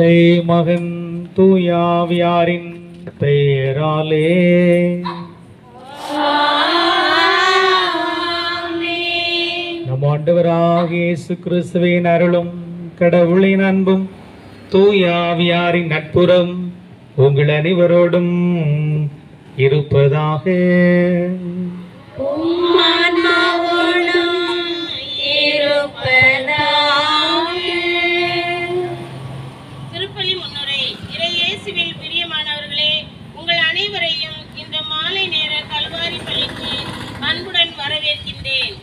தந்தை மகன் தூயாவியாரின் பெயராலே நம் ஆண்டவராகிய இயேசு கிறிஸ்துவின் அருளும் கடவுளின் அன்பும் தூயாவியாரின் நட்புறம் உங்கள் அனைவரோடும் இருப்பதாக. திருப்பலி முன்னுரை. இறையேசுவில் பிரியமானவர்களே, உங்கள் அனைவரையும் இந்த மாலை நேர கல்வாரி பள்ளிக்கு அன்புடன் வரவேற்கின்றேன்.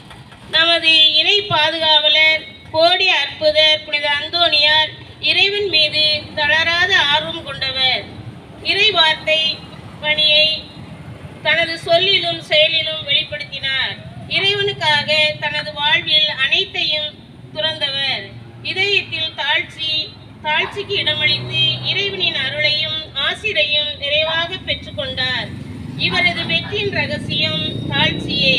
நமது இறை பாதுகாவலர் கோடி அற்புதர் புனித அந்தோனியார் இறைவன் மீது தளராத ஆர்வம் கொண்டவர். இறை வார்த்தை பணியை தனது சொல்லிலும் செயலிலும் வெளிப்படுத்தினார். இறைவனுக்காக தனது வாழ்வில் அனைத்தையும் துறந்தவர். இதயத்தில் தாழ்ச்சிக்கு இடமளித்து இறைவனின் அருளையும் ஆசிரையும் நிறைவாக பெற்றுக்கொண்டார். இவரது வெற்றியின் ரகசியம் தாழ்ச்சியே.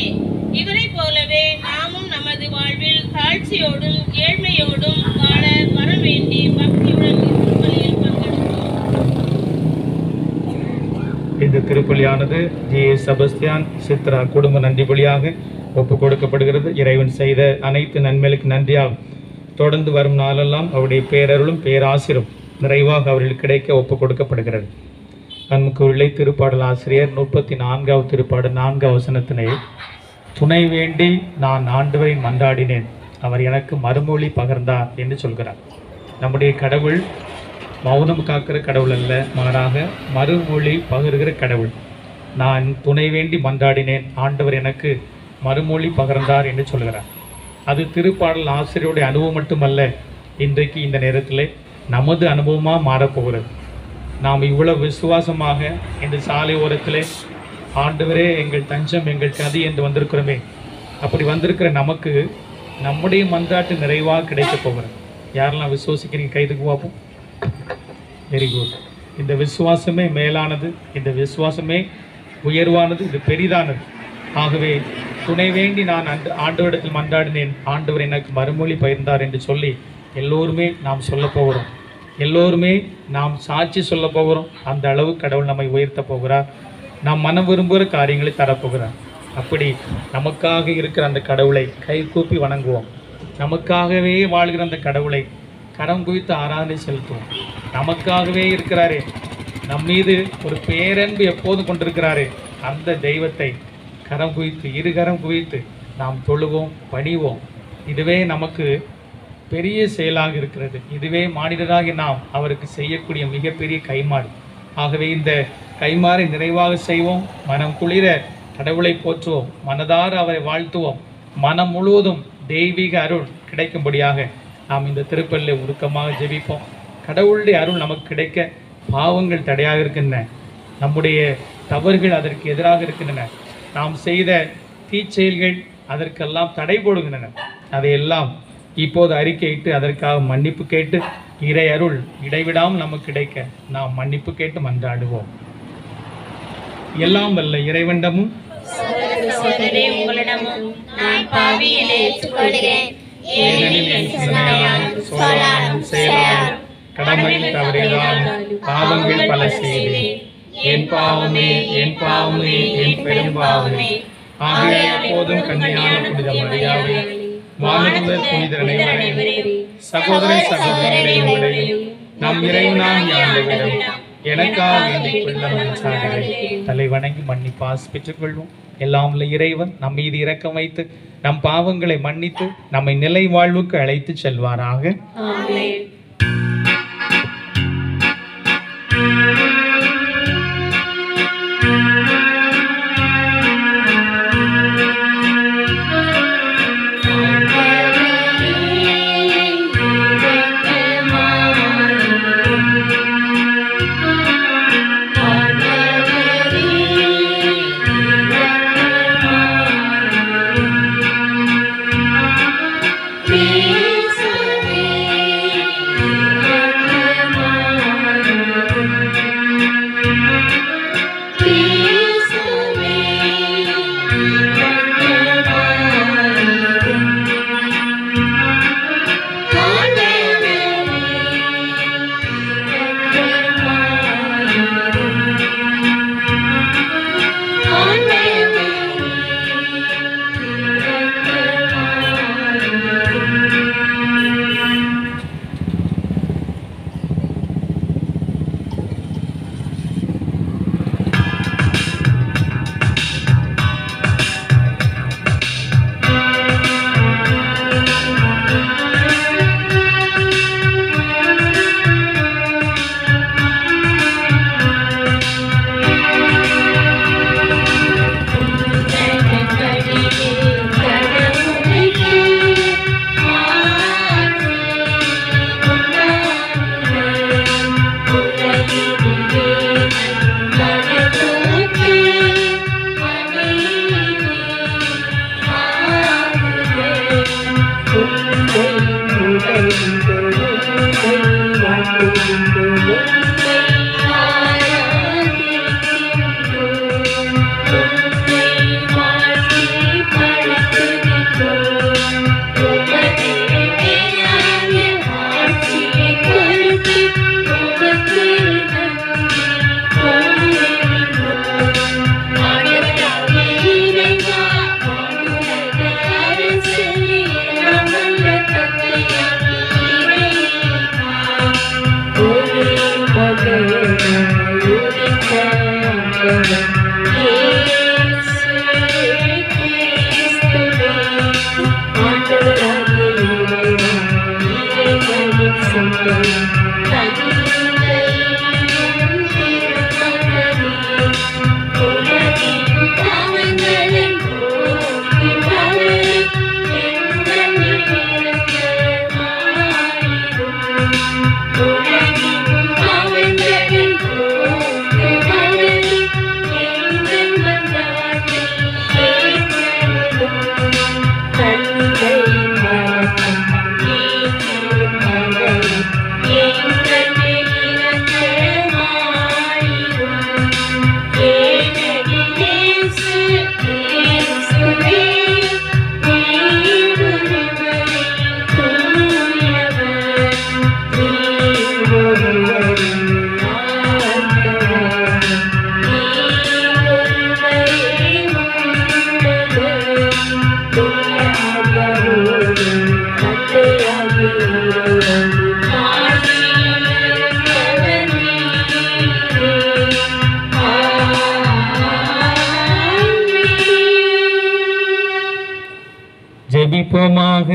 இவரை போலவே நாமும் நமது வாழ்வில் தாழ்ச்சியோடும் ஏழ்மையோடும் வாழ வர வேண்டி பக்தியுடன் திருப்பலியில் பங்கெடுப்போம். இந்த திருப்பலியானது ஜே செபஸ்தியான் சித்ரா குடும்ப நன்றி பலியாக ஒப்பு கொடுக்கப்படுகிறது. இறைவன் செய்த அனைத்து நன்மைகளுக்கு நன்றியாக தொடர்ந்து வரும் நாளெல்லாம் அவருடைய பேரருளும் பேராசிரும் நிறைவாக அவர்களுக்கு கிடைக்க ஒப்பு கொடுக்கப்படுகிறது. அன்புக்குள்ளே திருப்பாடல் ஆசிரியர் 34வது திருப்பாடல் 4 வசனத்தினை, துணை வேண்டி நான் ஆண்டவரை மன்றாடினேன், அவர் எனக்கு மறுமொழி பகர்ந்தார் என்று சொல்கிறார். நம்முடைய கடவுள் மௌனம் காக்கிற கடவுள் அல்ல, மாறாக மறுமொழி பகிர்கிற கடவுள். நான் துணை வேண்டி மன்றாடினேன், ஆண்டவர் எனக்கு மறுமொழி பகர்ந்தார் என்று சொல்கிறார். அது திருப்பாடல் ஆசிரியருடைய அனுபவம் மட்டுமல்ல, இன்றைக்கு இந்த நேரத்தில் நமது அனுபவமாக மாறப்போகிறது. நாம் இவ்வளவு விசுவாசமாக இந்த சாலை ஓரத்தில் ஆண்டவரே எங்கள் தஞ்சம் எங்கள் கதி என்று வந்திருக்கிறோமே, அப்படி வந்திருக்கிற நமக்கு நம்முடைய மன்றாட்டு நிறைவாக கிடைக்க போகிறது. யாரெல்லாம் விசுவாசிக்கிறீங்க கைதுக்கு பார்ப்போம். Very good. இந்த விசுவாசமே மேலானது, இந்த விசுவாசமே உயர்வானது, இது பெரிதானது. ஆகவே துணை வேண்டி நான் ஆண்டவரிடத்தில் மன்றாடினேன், ஆண்டவர் எனக்கு மறுமொழி பகிர்ந்தார் என்று சொல்லி எல்லோருமே நாம் சொல்ல போகிறோம். எல்லோருமே நாம் சாட்சி சொல்ல போகிறோம். அந்த அளவு கடவுள் நம்மை உயர்த்த போகிறார். நாம் மனம் விரும்புகிற காரியங்களை தரப்போகிறார். அப்படி நமக்காக இருக்கிற அந்த கடவுளை கை கூப்பி வணங்குவோம். நமக்காகவே வாழ்கிற அந்த கடவுளை கரம் குவித்து ஆராதனை செலுத்துவோம். நமக்காகவே இருக்கிறாரே, நம் மீது ஒரு பேரன்பு எப்போதும் கொண்டிருக்கிறாரே, அந்த தெய்வத்தை கரம் குவித்து இருகரம் குவித்து நாம் தொழுவோம், பணிவோம். இதுவே நமக்கு பெரிய செயலாக இருக்கிறது. இதுவே மானிடராகி நாம் அவருக்கு செய்யக்கூடிய மிகப்பெரிய கைமாறு. ஆகவே இந்த கைமாறை நிறைவாக செய்வோம். மனம் குளிர கடவுளை போற்றுவோம், மனதார அவரை வாழ்த்துவோம். மனம் முழுவதும் தெய்வீக அருள் கிடைக்கும்படியாக நாம் இந்த திருப்பலில் உருக்கமாக ஜெபிப்போம். கடவுளுடைய அருள் நமக்கு கிடைக்க பாவங்கள் தடையாக இருக்கின்றன, நம்முடைய தவறுகள் அதற்கு எதிராக இருக்கின்றன, நாம் செய்த தீச்செயல்கள் அதற்கெல்லாம் தடை போடுகின்றன. அதையெல்லாம் இப்போது அறிக்கையிட்டு அதற்காக மன்னிப்பு கேட்டு இறை அருள் இடைவிடாமல் நமக்கு கிடைக்க நாம் மன்னிப்பு கேட்டு மன்றாடுவோம். எல்லாம் வல்ல இறைவனிடமும் உங்களிடமும் நான் பாவி என ஏற்றுக்கொள்கிறேன். ஏனெனில் என் சிந்தனையாலும் சொல்லாலும் செயலாலும் கடமையில் தவறியதாலும் பாவங்கள் பல செய்தேன். என் பாவமே என் பாவமே என் பெரும் பாவமே. ஆகையால் எப்போதும் கன்னியான புனித மரியாதை, வானதூதர் புனிதர் அனைவரையும், சகோதர சகோதரரை உங்களையும் நம் இறைவனாகிய ஆண்டவரிடம் எனக்காக வேண்டிக் கொள்ள தலை வணங்கி மன்னிப்பாஸ் பெற்றுக்கொள்வோம். எல்லாம் உள்ள இறைவன் நம் மீது இரக்கம் வைத்து நம் பாவங்களை மன்னித்து நம்மை நிலை வாழ்வுக்கு அழைத்து செல்வாராக. ஆமென். ஜெபிப்போமாக.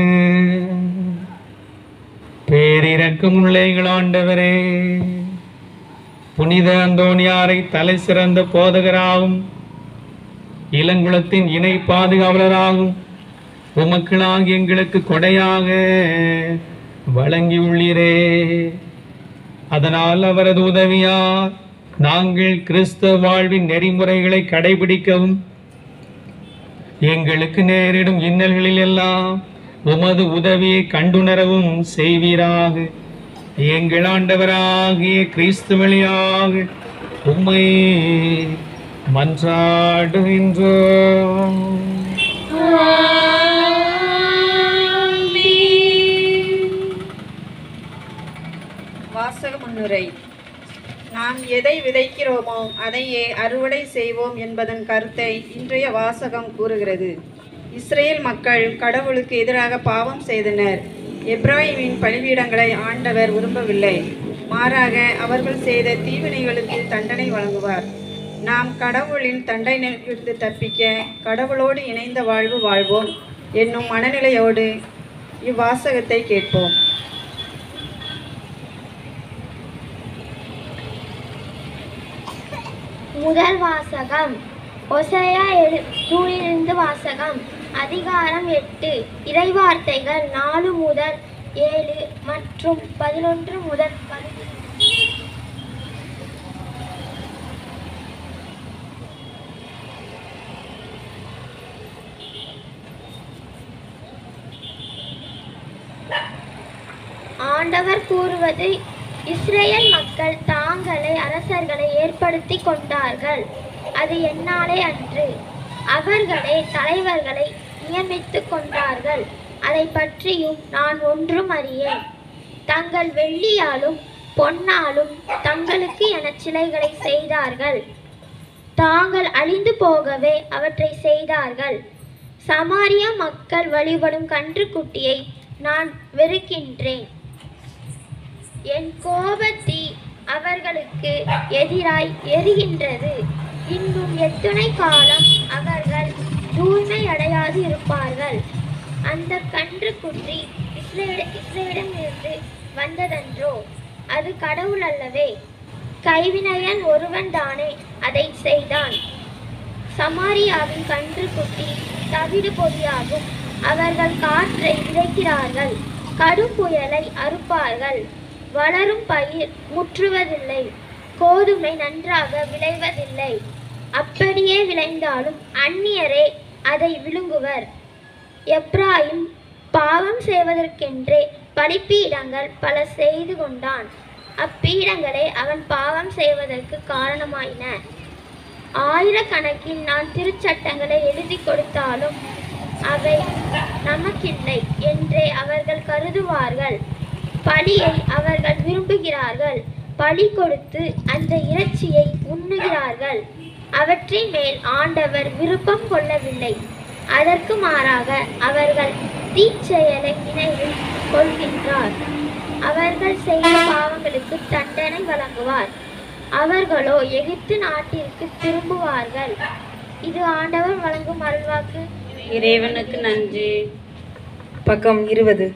பேரிரக்கம் உள்ள எங்கள் ஆண்டவரே, புனித அந்தோனியாரை தலை சிறந்த போதகராகும் இளங்குளத்தின் இணை பாதுகாவலராகும் உமக்களாகி எங்களுக்கு கொடையாக வழங்கியுள்ளீரே. அதனால் அவரது உதவியால் நாங்கள் கிறிஸ்தவ வாழ்வின் நெறிமுறைகளை கடைபிடிக்கவும் எங்களுக்கு நேரிடும் இன்னல்களில் எல்லாம் உமது உதவியை கண்டுணரவும் செய்வீராக. எங்கள் ஆண்டவராகிய கிறிஸ்து வழியாக உம்மை மன்றாடுகின்றோம். வாசக முன்னுரை. நாம் எதை விதைக்கிறோமோ அதையே அறுவடை செய்வோம் என்பதன் கருத்தை இன்றைய வாசகம் கூறுகிறது. இஸ்ரேல் மக்கள் கடவுளுக்கு எதிராக பாவம் செய்தனர். எப்ராஹிமின் பலிபீடங்களை ஆண்டவர் விரும்பவில்லை. மாறாக அவர்கள் செய்த தீவினைகளுக்கு தண்டனை வழங்குவார். நாம் கடவுளின் தண்டனையிலிருந்து தப்பிக்க கடவுளோடு இணைந்த வாழ்வு வாழ்வோம் என்னும் மனநிலையோடு இவ்வாசகத்தை கேட்போம். முதல் வாசகம் ஓசையா நூலிலிருந்து வாசகம். அதிகாரம் 8. இறைவார்த்தைகள் 4 முதல் 7 மற்றும் 11 முதல் 12. ஆண்டவர் கூறுவது: இஸ்ரேல் மக்கள் தாங்களே அரசர்களை ஏற்படுத்தி கொண்டார்கள். அது என்னாலே அன்று. அவர்களே தலைவர்களை நியமித்து கொண்டார்கள். அதை பற்றியும் நான் ஒன்றும் அறியேன். தங்கள் வெள்ளியாலும் பொன்னாலும் தங்களுக்கு என சிலைகளை செய்தார்கள். தாங்கள் அழிந்து போகவே அவற்றை செய்தார்கள். சமாரியா மக்கள் வழிபடும் கன்றுக்குட்டியை நான் வெறுக்கின்றேன். என் கோபத்தீ அவர்களுக்கு எதிராய் எரிகின்றது. இன்னும் எத்துணை காலம் அவர்கள் தூய்மை அடையாது இருப்பார்கள்? அந்த கன்றுக்குட்டி இஸ்ரேலிடமிருந்து வந்ததன்றோ? அது கடவுள் அல்லவே. கைவினையன் ஒருவன் தானே அதை செய்தான். சமாரியாவின் கன்றுக்குட்டி தவிடு பொடியாகும். அவர்கள் காற்றை விதைக்கிறார்கள், கடும் புயலை அறுப்பார்கள். வளரும் பயிர் முற்றுவதில்லை, கோதுமை நன்றாக விளைவதில்லை. அப்படியே விளைந்தாலும் அந்நியரே அதை விழுங்குவர். எப்ராயிம் பாவம் செய்வதற்கென்றே பலிப்பீடங்கள் பல செய்து கொண்டான். அப்பீடங்களே அவன் பாவம் செய்வதற்கு காரணமாயின. ஆயிரக்கணக்கில் நான் திருச்சட்டங்களை எழுதி கொடுத்தாலும் அவை நமக்கில்லை என்றே அவர்கள் கருதுவார்கள். பலியை அவர்கள் விரும்புகிறார்கள். பலி கொடுத்து அந்த இறைச்சியை உண்ணுகிறார்கள். அவற்றின் மேல் ஆண்டவர் விருப்பம் கொள்ளவில்லை. அதற்கு மாறாக அவர்கள் தீச்செயலை நினைவில் கொள்கின்றார். அவர்கள் செய்த பாவங்களுக்கு தண்டனை வழங்குவார். அவர்களோ எகிப்து நாட்டிற்கு திரும்புவார்கள். இது ஆண்டவர் வழங்கும் அருள்வாக்கு. இறைவனுக்கு நன்றி. பக்கம் 20.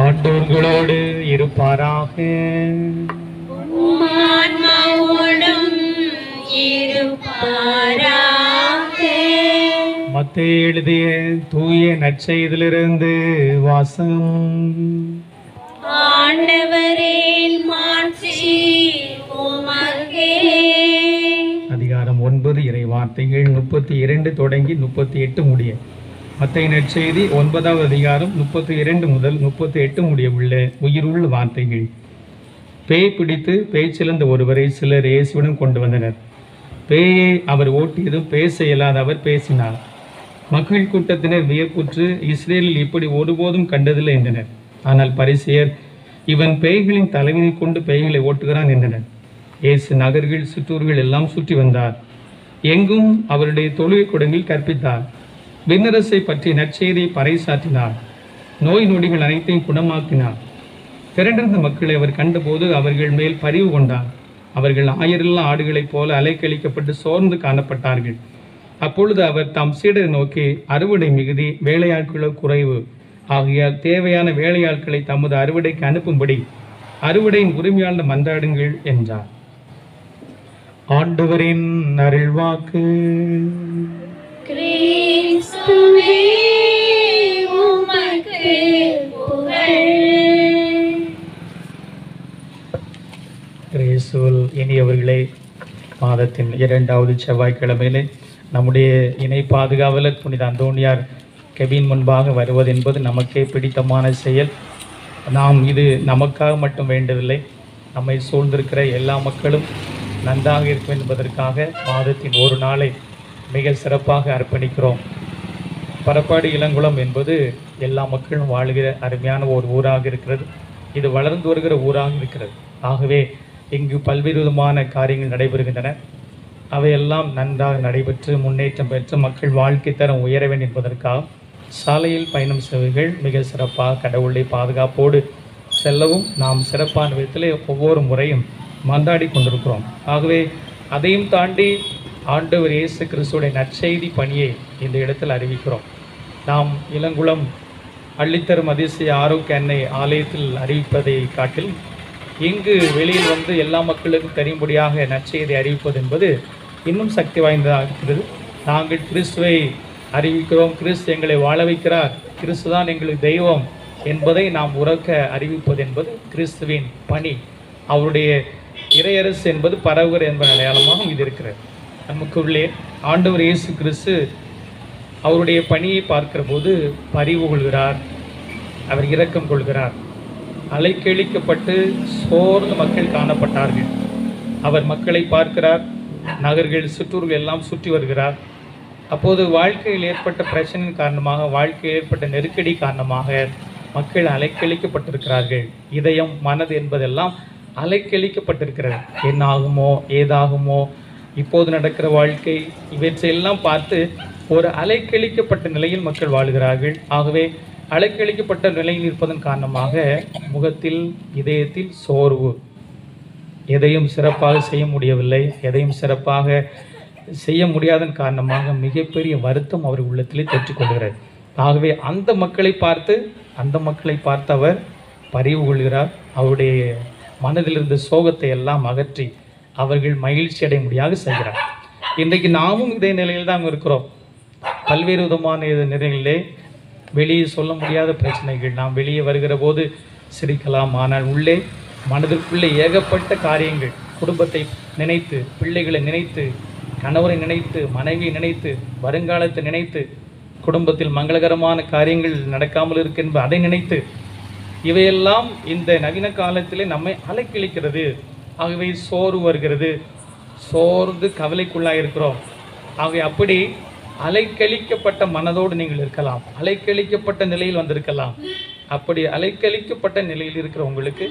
ஆண்டவர்களோடு இருப்பாராக. மத்தேயு எழுதிய தூய நற்செய்தியிலிருந்து வாசகம். அதிகாரம் 9 இறை வார்த்தைகள் 32 தொடங்கி 38 முடிய. மத்தேயு நற்செய்தி 9வது அதிகாரம் 32 முதல் 38 முடிய உள்ள உயிருள்ள வார்த்தைகள். பேய் பிடித்து பேச்சிழந்த ஒருவரை சிலர் இயேசுவிடம் கொண்டு வந்தனர். பேயை அவர் ஓட்டியதும் பேச இயலாத அவர் பேசினார். மக்கள் கூட்டத்தினர் வியப்புற்று, இஸ்ரேலில் இப்படி ஒருபோதும் கண்டதில்லை என்றனர். ஆனால் பரிசேயர், இவன் பேய்களின் தலைவனை கொண்டு பேய்களை ஓட்டுகிறான் என்றனர். இயேசு நகர்கள் சிற்றூர்கள் எல்லாம் சுற்றி வந்தார். எங்கும் அவருடைய தொழுகை கூடங்களில் கற்பித்தார். விண்ணரசை பற்றி நற்செய்தியை பறைசாற்றினார். நோய் நொடிகள் அனைத்தையும் குணமாக்கினார். திரண்டிருந்த மக்களை அவர் கண்டபோது அவர்கள் மேல் பரிவு கொண்டார். அவர்கள் ஆயிரல்ல ஆடுகளைப் போல அலைக்கழிக்கப்பட்டு சோர்ந்து காணப்பட்டார்கள். அப்பொழுது அவர் தம் சீடரை நோக்கி, அறுவடை மிகுதி, வேலையாட்களோ குறைவு. ஆகையால் தேவையான வேலையாட்களை தமது அறுவடைக்கு அனுப்பும்படி அறுவடையின் உரிமையாளர் மன்றாடுங்கள் என்றார். ஆண்டவரின் அருள்வாக்கு. கிறிஸ்துவில் இனியவர்களே, மாதத்தின் 2வது செவ்வாய்க்கிழமையிலே நம்முடைய இணை பாதுகாவலர் புனித அந்தோணியார் கெபின் முன்பாக வருவது என்பது நமக்கே பிடித்தமான செயல். நாம் இது நமக்காக மட்டும் வேண்டவில்லை, நம்மை சூழ்ந்திருக்கிற எல்லா மக்களும் நன்றாக இருக்கும் என்பதற்காக மாதத்தின் ஒரு நாளை மிக சிறப்பாக அர்ப்பணிக்கிறோம். பரப்பாடு இளங்குளம் என்பது எல்லா மக்களும் வாழுகிற அருமையான ஒரு ஊராக இருக்கிறது. இது வளர்ந்து வருகிற ஊராக இருக்கிறது. ஆகவே இங்கு பல்வேறு விதமான காரியங்கள் நடைபெறுகின்றன. அவையெல்லாம் நன்றாக நடைபெற்று முன்னேற்றம் பெற்று மக்கள் வாழ்க்கை தரம் உயர வேண்டும் என்பதற்காக சாலையில் பயணம் செய்வர்கள் மிக சிறப்பாக கடவுளை பாதுகாப்போடு செல்லவும் நாம் சிறப்பான விதத்தில் ஒவ்வொரு முறையும் மன்றாடி கொண்டிருக்கிறோம். ஆகவே அதையும் தாண்டி ஆண்டவர் இயேசு கிறிஸ்துவுடைய நற்செய்தி பணியை இந்த இடத்தில் அறிவிக்கிறோம். நாம் இளங்குளம் அள்ளித்தரும் அதிசய ஆரோக்கிய அன்னை ஆலயத்தில் அறிவிப்பதை காட்டில் இங்கு வெளியில் வந்து எல்லா மக்களுக்கும் தெரியும்படியாக நற்செய்தி அறிவிப்பது என்பது இன்னும் சக்தி வாய்ந்ததாக இருக்கிறது. நாங்கள் கிறிஸ்துவை அறிவிக்கிறோம், கிறிஸ்து எங்களை வாழ வைக்கிறார், கிறிஸ்து தான் எங்களுக்கு தெய்வம் என்பதை நாம் உறக்க அறிவிப்பது என்பது கிறிஸ்துவின் பணி. அவருடைய இறையரசு என்பது பரவுகிற என்பது அடையாளமாக இது இருக்கிறது. நமக்குள்ளே ஆண்டவர் இயேசு கிறிஸ்து அவருடைய பணியை பார்க்கிற போது பரிவு கொள்கிறார், அவர் இரக்கம் கொள்கிறார். அலைக்கழிக்கப்பட்டு சோர்ந்து மக்கள் காணப்பட்டார்கள். அவர் மக்களை பார்க்கிறார், நகர்கள் சுற்றூர்கள் எல்லாம் சுற்றி வருகிறார். அப்போது வாழ்க்கையில் ஏற்பட்ட பிரச்சனையின் காரணமாக, வாழ்க்கையில் ஏற்பட்ட நெருக்கடி காரணமாக மக்கள் அலைக்கழிக்கப்பட்டிருக்கிறார்கள். இதயம், மனது என்பதெல்லாம் அலைக்கழிக்கப்பட்டிருக்கிறது. என்ன ஆகுமோ, ஏதாகுமோ, இப்போது நடக்கிற வாழ்க்கை, இவற்றையெல்லாம் பார்த்து ஒரு அலைக்கழிக்கப்பட்ட நிலையில் மக்கள் வாழுகிறார்கள். ஆகவே அலைக்கழிக்கப்பட்ட நிலையில் இருப்பதன் காரணமாக முகத்தில், இதயத்தில் சோர்வு, எதையும் சிறப்பாக செய்ய முடியவில்லை, எதையும் சிறப்பாக செய்ய முடியாதன் காரணமாக மிகப்பெரிய வருத்தம் அவர் உள்ளத்திலே தொற்றிக்கொள்கிறார். ஆகவே அந்த மக்களை பார்த்து அவர் பரிவு கொள்கிறார். அவருடைய மனதில் இருந்த சோகத்தை எல்லாம் அகற்றி அவர்கள் மகிழ்ச்சி அடைய முடியாக செய்கிறார். இன்றைக்கு நாமும் இதே நிலையில் தான் இருக்கிறோம். பல்வேறு விதமான நிலைகளிலே வெளியே சொல்ல முடியாத பிரச்சனைகள். நாம் வெளியே வருகிற போது சிரிக்கலாம், ஆனால் உள்ளே மனதிற்குள்ளே ஏகப்பட்ட காரியங்கள், குடும்பத்தை நினைத்து, பிள்ளைகளை நினைத்து, கணவரை நினைத்து, மனைவியை நினைத்து, வருங்காலத்தை நினைத்து, குடும்பத்தில் மங்களகரமான காரியங்கள் நடக்காமல் இருக்கின்ற அதை நினைத்து, இவையெல்லாம் இந்த நவீன காலத்திலே நம்மை அலைக்கழிக்கிறது. ஆகவே சோர்வு வருகிறது, சோர்ந்து கவலைக்குள்ளாக இருக்கிறோம். ஆகவே அப்படி அலைக்கழிக்கப்பட்ட மனதோடு நீங்கள் இருக்கலாம், அலைக்கழிக்கப்பட்ட நிலையில் வந்திருக்கலாம். அப்படி அலைக்கழிக்கப்பட்ட நிலையில் இருக்கிற உங்களுக்கு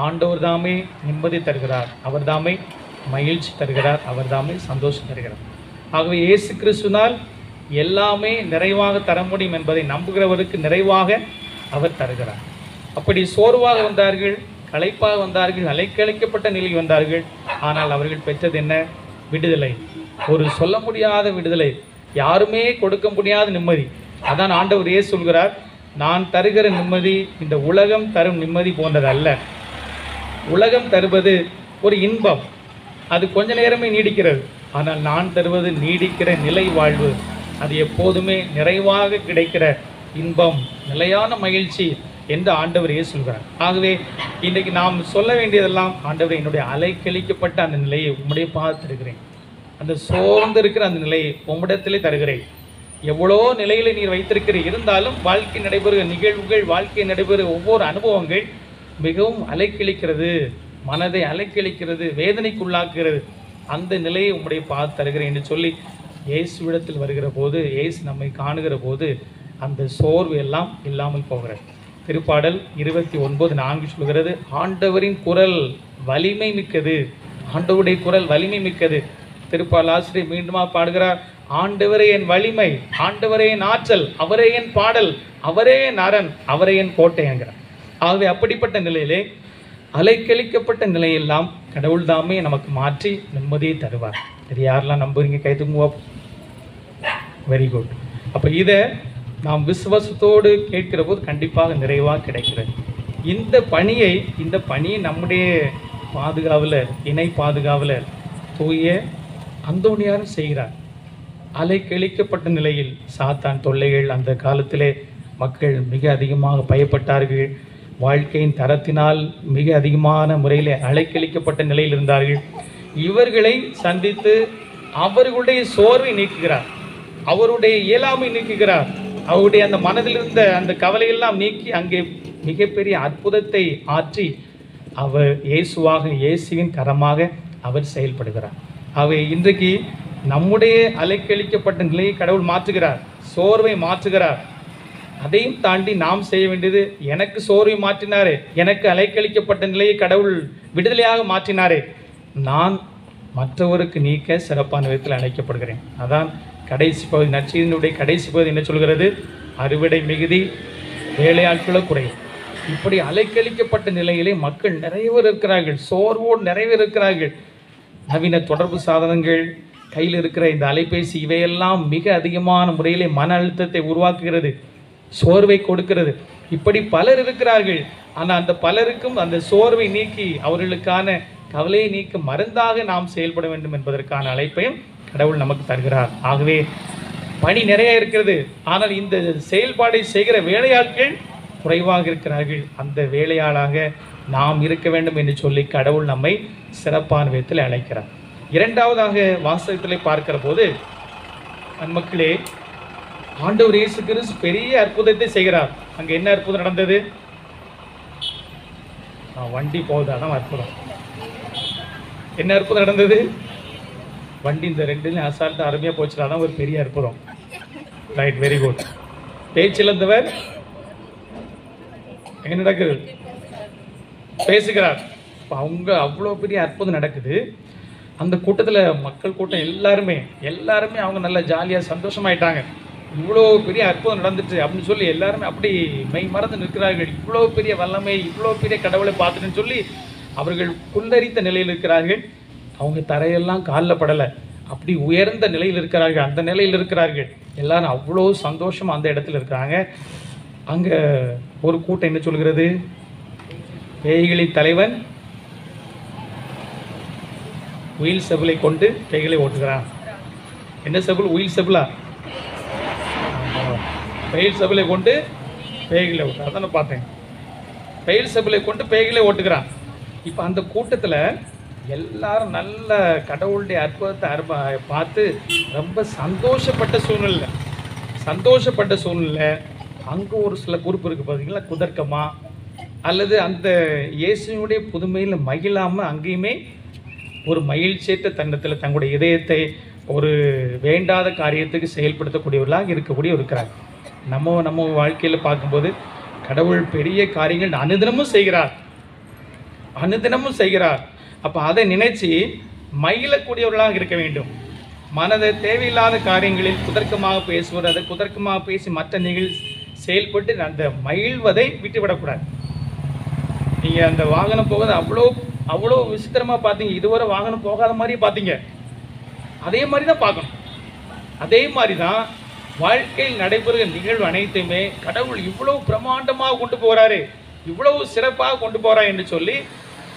ஆண்டவர் தாமே நிம்மதி தருகிறார், அவர் தாமே மகிழ்ச்சி தருகிறார், அவர் தாமே சந்தோஷம் தருகிறார். ஆகவே இயேசு கிறிஸ்துவினால் எல்லாமே நிறைவாக தர முடியும் என்பதை நம்புகிறவருக்கு நிறைவாக அவர் தருகிறார். அப்படி சோர்வாக வந்தார்கள், களைப்பாக வந்தார்கள், அலைக்கழிக்கப்பட்ட நிலையில் வந்தார்கள். ஆனால் அவர்கள் பெற்றது என்ன? விடுதலை, ஒரு சொல்ல முடியாத விடுதலை, யாருமே கொடுக்க முடியாத நிம்மதி. அதான் ஆண்டவர் இயேசு சொல்கிறார், நான் தருகிற நிம்மதி இந்த உலகம் தரும் நிம்மதி போன்றது அல்ல. உலகம் தருவது ஒரு இன்பம், அது கொஞ்ச நேரமே நீடிக்கிறது. ஆனால் நான் தருவது நீடிக்கிற நிலை வாழ்வு, அது எப்போதுமே நிறைவாக கிடைக்கிற இன்பம், நிலையான மகிழ்ச்சி என்று ஆண்டவர் இயேசு சொல்கிறார். ஆகவே இன்றைக்கு நாம் சொல்ல வேண்டியதெல்லாம், ஆண்டவர் என்னுடைய அலைக்கழிக்கப்பட்ட அந்த நிலையை உம்முடைய பார்த்திருக்கிறேன், அந்த சோர்ந்து இருக்கிற அந்த நிலையை உம்மிடத்திலே தருகிறேன். எவ்வளோ நிலையில நீர் வைத்திருக்கிறீர், இருந்தாலும் வாழ்க்கை நடைபெறுகிற நிகழ்வுகள், வாழ்க்கை நடைபெறுகிற ஒவ்வொரு அனுபவங்கள் மிகவும் அலைக்கழிக்கிறது, மனதை அலைக்கழிக்கிறது, வேதனைக்குள்ளாக்குகிறது. அந்த நிலையை உம்முடைய பார்த்து தருகிறேன் என்று சொல்லி இயேசுவிடத்தில் வருகிற போது, இயேசு நம்மை காணுகிற போது அந்த சோர்வு எல்லாம் இல்லாமல் போகிறது. திருப்பாடல் 29:4 சொல்கிறது, ஆண்டவரின் குரல் வலிமை மிக்கது. ஆண்டவருடைய குரல் வலிமை மிக்கது. திருப்பாடல் ஆசிரியர் மீண்டுமா பாடுகிறார், ஆண்டவரே என் வலிமை, ஆண்டவரே என் ஆற்றல், அவரே என் பாடல், அவரே என் அரண், அவரே என் கோட்டை என்கிறார். ஆகவே அப்படிப்பட்ட நிலையிலே அலைக்கழிக்கப்பட்ட நிலையெல்லாம் கடவுள் தாமே நமக்கு மாற்றி நிம்மதியை தருவார். இது யாரெல்லாம் நம்புறீங்க? கை தூங்குவா. Very good. அப்போ இதை நாம் விசுவாசத்தோடு கேட்கிற போது கண்டிப்பாக நிறைவாக கிடைக்கிறது. இந்த பணியை நம்முடைய பாதுகாவல, இணை பாதுகாவல தூய அந்தோணியாரும் செய்கிறார். அலைக்கழிக்கப்பட்ட நிலையில் சாத்தான் தொல்லைகள் அந்த காலத்திலே மக்கள் மிக அதிகமாக பயப்பட்டார்கள். வாழ்க்கையின் தரத்தினால் மிக அதிகமான முறையில் அலைக்கழிக்கப்பட்ட நிலையில் இருந்தார்கள். இவர்களை சந்தித்து அவர்களுடைய சோர்வை நீக்குகிறார், அவருடைய இயலாமை நீக்குகிறார், அவருடைய அந்த மனதில் இருந்த அந்த கவலையெல்லாம் நீக்கி அங்கே மிகப்பெரிய அற்புதத்தை ஆற்றி அவர் இயேசுவின் கரமாக அவர் செயல்படுகிறார். அவை இன்றைக்கு நம்முடைய அலைக்கழிக்கப்பட்ட நிலையை கடவுள் மாற்றுகிறார், சோர்வை மாற்றுகிறார். அதையும் தாண்டி நாம் செய்ய வேண்டியது, எனக்கு சோர்வை மாற்றினாரே, எனக்கு அலைக்கழிக்கப்பட்ட நிலையை கடவுள் விடுதலையாக மாற்றினாரே, நான் மற்றவருக்கு நீக்க சிறப்பான விதத்தில் அழைக்கப்படுகிறேன். அதான் கடைசி பகுதி, நற்செய்தியினுடைய கடைசி பகுதி என்ன சொல்கிறது? அறுவடை மிகுதி, வேலையாட்களோ குறை. இப்படி அலைக்கழிக்கப்பட்ட நிலையிலே மக்கள் நிறைய பேர் இருக்கிறார்கள், சோர்வோடு நிறைய பேர் இருக்கிறார்கள். நவீன தொடர்பு சாதனங்கள், கையில் இருக்கிற இந்த அலைபேசி, இவையெல்லாம் மிக அதிகமான முறையிலே மன அழுத்தத்தை உருவாக்குகிறது, சோர்வை கொடுக்கிறது. இப்படி பலர் இருக்கிறார்கள். ஆனால் அந்த பலருக்கும் அந்த சோர்வை நீக்கி அவர்களுக்கான கவலையை நீக்க மருந்தாக நாம் செயல்பட வேண்டும் என்பதற்கான அழைப்பையும் கடவுள் நமக்கு தருகிறார். ஆகவே பணி நிறைய இருக்கிறது. ஆனால் இந்த செயல்பாடை செய்கிற வேலையாட்கள் குறைவாக இருக்கிறார்கள். அந்த வேலையாளாக நாம் இருக்க வேண்டும் என்று சொல்லி கடவுள் நம்மை சிறப்பான விதத்தில் அழைக்கிறார். இரண்டாவதாக வாசகத்திலே பார்க்கிற போது, மக்களே, ஆண்டவர் இயேசு கிறிஸ்து பெரிய அற்புதத்தை செய்கிறார். அங்க என்ன அற்புதம் நடந்தது? வண்டி போகுதான் அற்புதம். என்ன அற்புதம் நடந்தது? வண்டி இந்த ரெண்டுலையும் அசால்ட்டு அருமையாக போச்சுதான் ஒரு பெரிய அற்புதம். Right, very good. பேச்சிழந்தவர் எங்க நடக்குது? பேசுகிறார். அவங்க அவ்வளோ பெரிய அற்புதம் நடக்குது. அந்த கூட்டத்தில் மக்கள் கூட்டம் எல்லாருமே அவங்க நல்லா ஜாலியாக சந்தோஷமாயிட்டாங்க. இவ்வளோ பெரிய அற்புதம் நடந்துச்சு அப்படின்னு சொல்லி எல்லாருமே அப்படி மெய் மறந்து நிற்கிறார்கள். இவ்வளோ பெரிய வல்லமை, இவ்வளோ பெரிய கடவுளை பார்த்துட்டுன்னு சொல்லி அவர்கள் புல்லரித்த நிலையில் இருக்கிறார்கள். அவங்க தரையெல்லாம் காலில் படலை, அப்படி உயர்ந்த நிலையில் இருக்கிறார்கள், அந்த நிலையில் இருக்கிறார்கள். எல்லாரும் அவ்வளோ சந்தோஷமாக அந்த இடத்துல இருக்கிறாங்க. அங்கே ஒரு கூட்டம் என்ன சொல்கிறது? பேய்களின் தலைவன் உயில் செபலை கொண்டு பேய்களை ஓட்டுகிறான். என்ன செபல்? உயில் செபலா? பெயில் செபலை கொண்டு பேய்களை ஓட்டு. அதான் நான் பார்த்தேன். பெயில் செபலை கொண்டு பேய்களை ஓட்டுகிறான். இப்போ அந்த கூட்டத்தில் எல்லாரும் நல்ல கடவுளுடைய அற்புதத்தை பார்த்து ரொம்ப சந்தோஷப்பட்ட சூழ்நிலை. அங்கே ஒரு சில குறிப்பு இருக்குது பார்த்தீங்களா? குதர்க்கமா அல்லது அந்த இயேசுனுடைய புதுமையில் மகிழாமல் அங்கேயுமே ஒரு மகிழ்ச்சியற்ற தன்னத்தில் தங்களுடைய இதயத்தை ஒரு வேண்டாத காரியத்துக்கு செயல்படுத்தக்கூடியவர்களாக இருக்கிறாங்க. நம்ம வாழ்க்கையில் பார்க்கும்போது கடவுள் பெரிய காரியங்கள் அனுதினமும் செய்கிறார். அப்போ அதை நினைச்சு மகிழக்கூடியவர்களாக இருக்க வேண்டும். மனதை தேவையில்லாத காரியங்களில் குதர்க்கமாக பேசுவது, அதை குதர்க்கமாக பேசி மற்ற செயல்பட்டு அந்த மகிழ்வதை விட்டுவிடக்கூடாது. நீங்கள் அந்த வாகனம் போகிறது அவ்வளோ விசித்திரமாக பார்த்தீங்க, இதுவரை வாகனம் போகாத மாதிரி பார்த்தீங்க. அதே மாதிரி தான் பார்க்கணும். அதே மாதிரி தான் வாழ்க்கையில் நடைபெறுகிற நிகழ்வு அனைத்துமே கடவுள் இவ்வளவு பிரமாண்டமாக கொண்டு போகிறாரு, இவ்வளவு சிறப்பாக கொண்டு போகிறார் என்று சொல்லி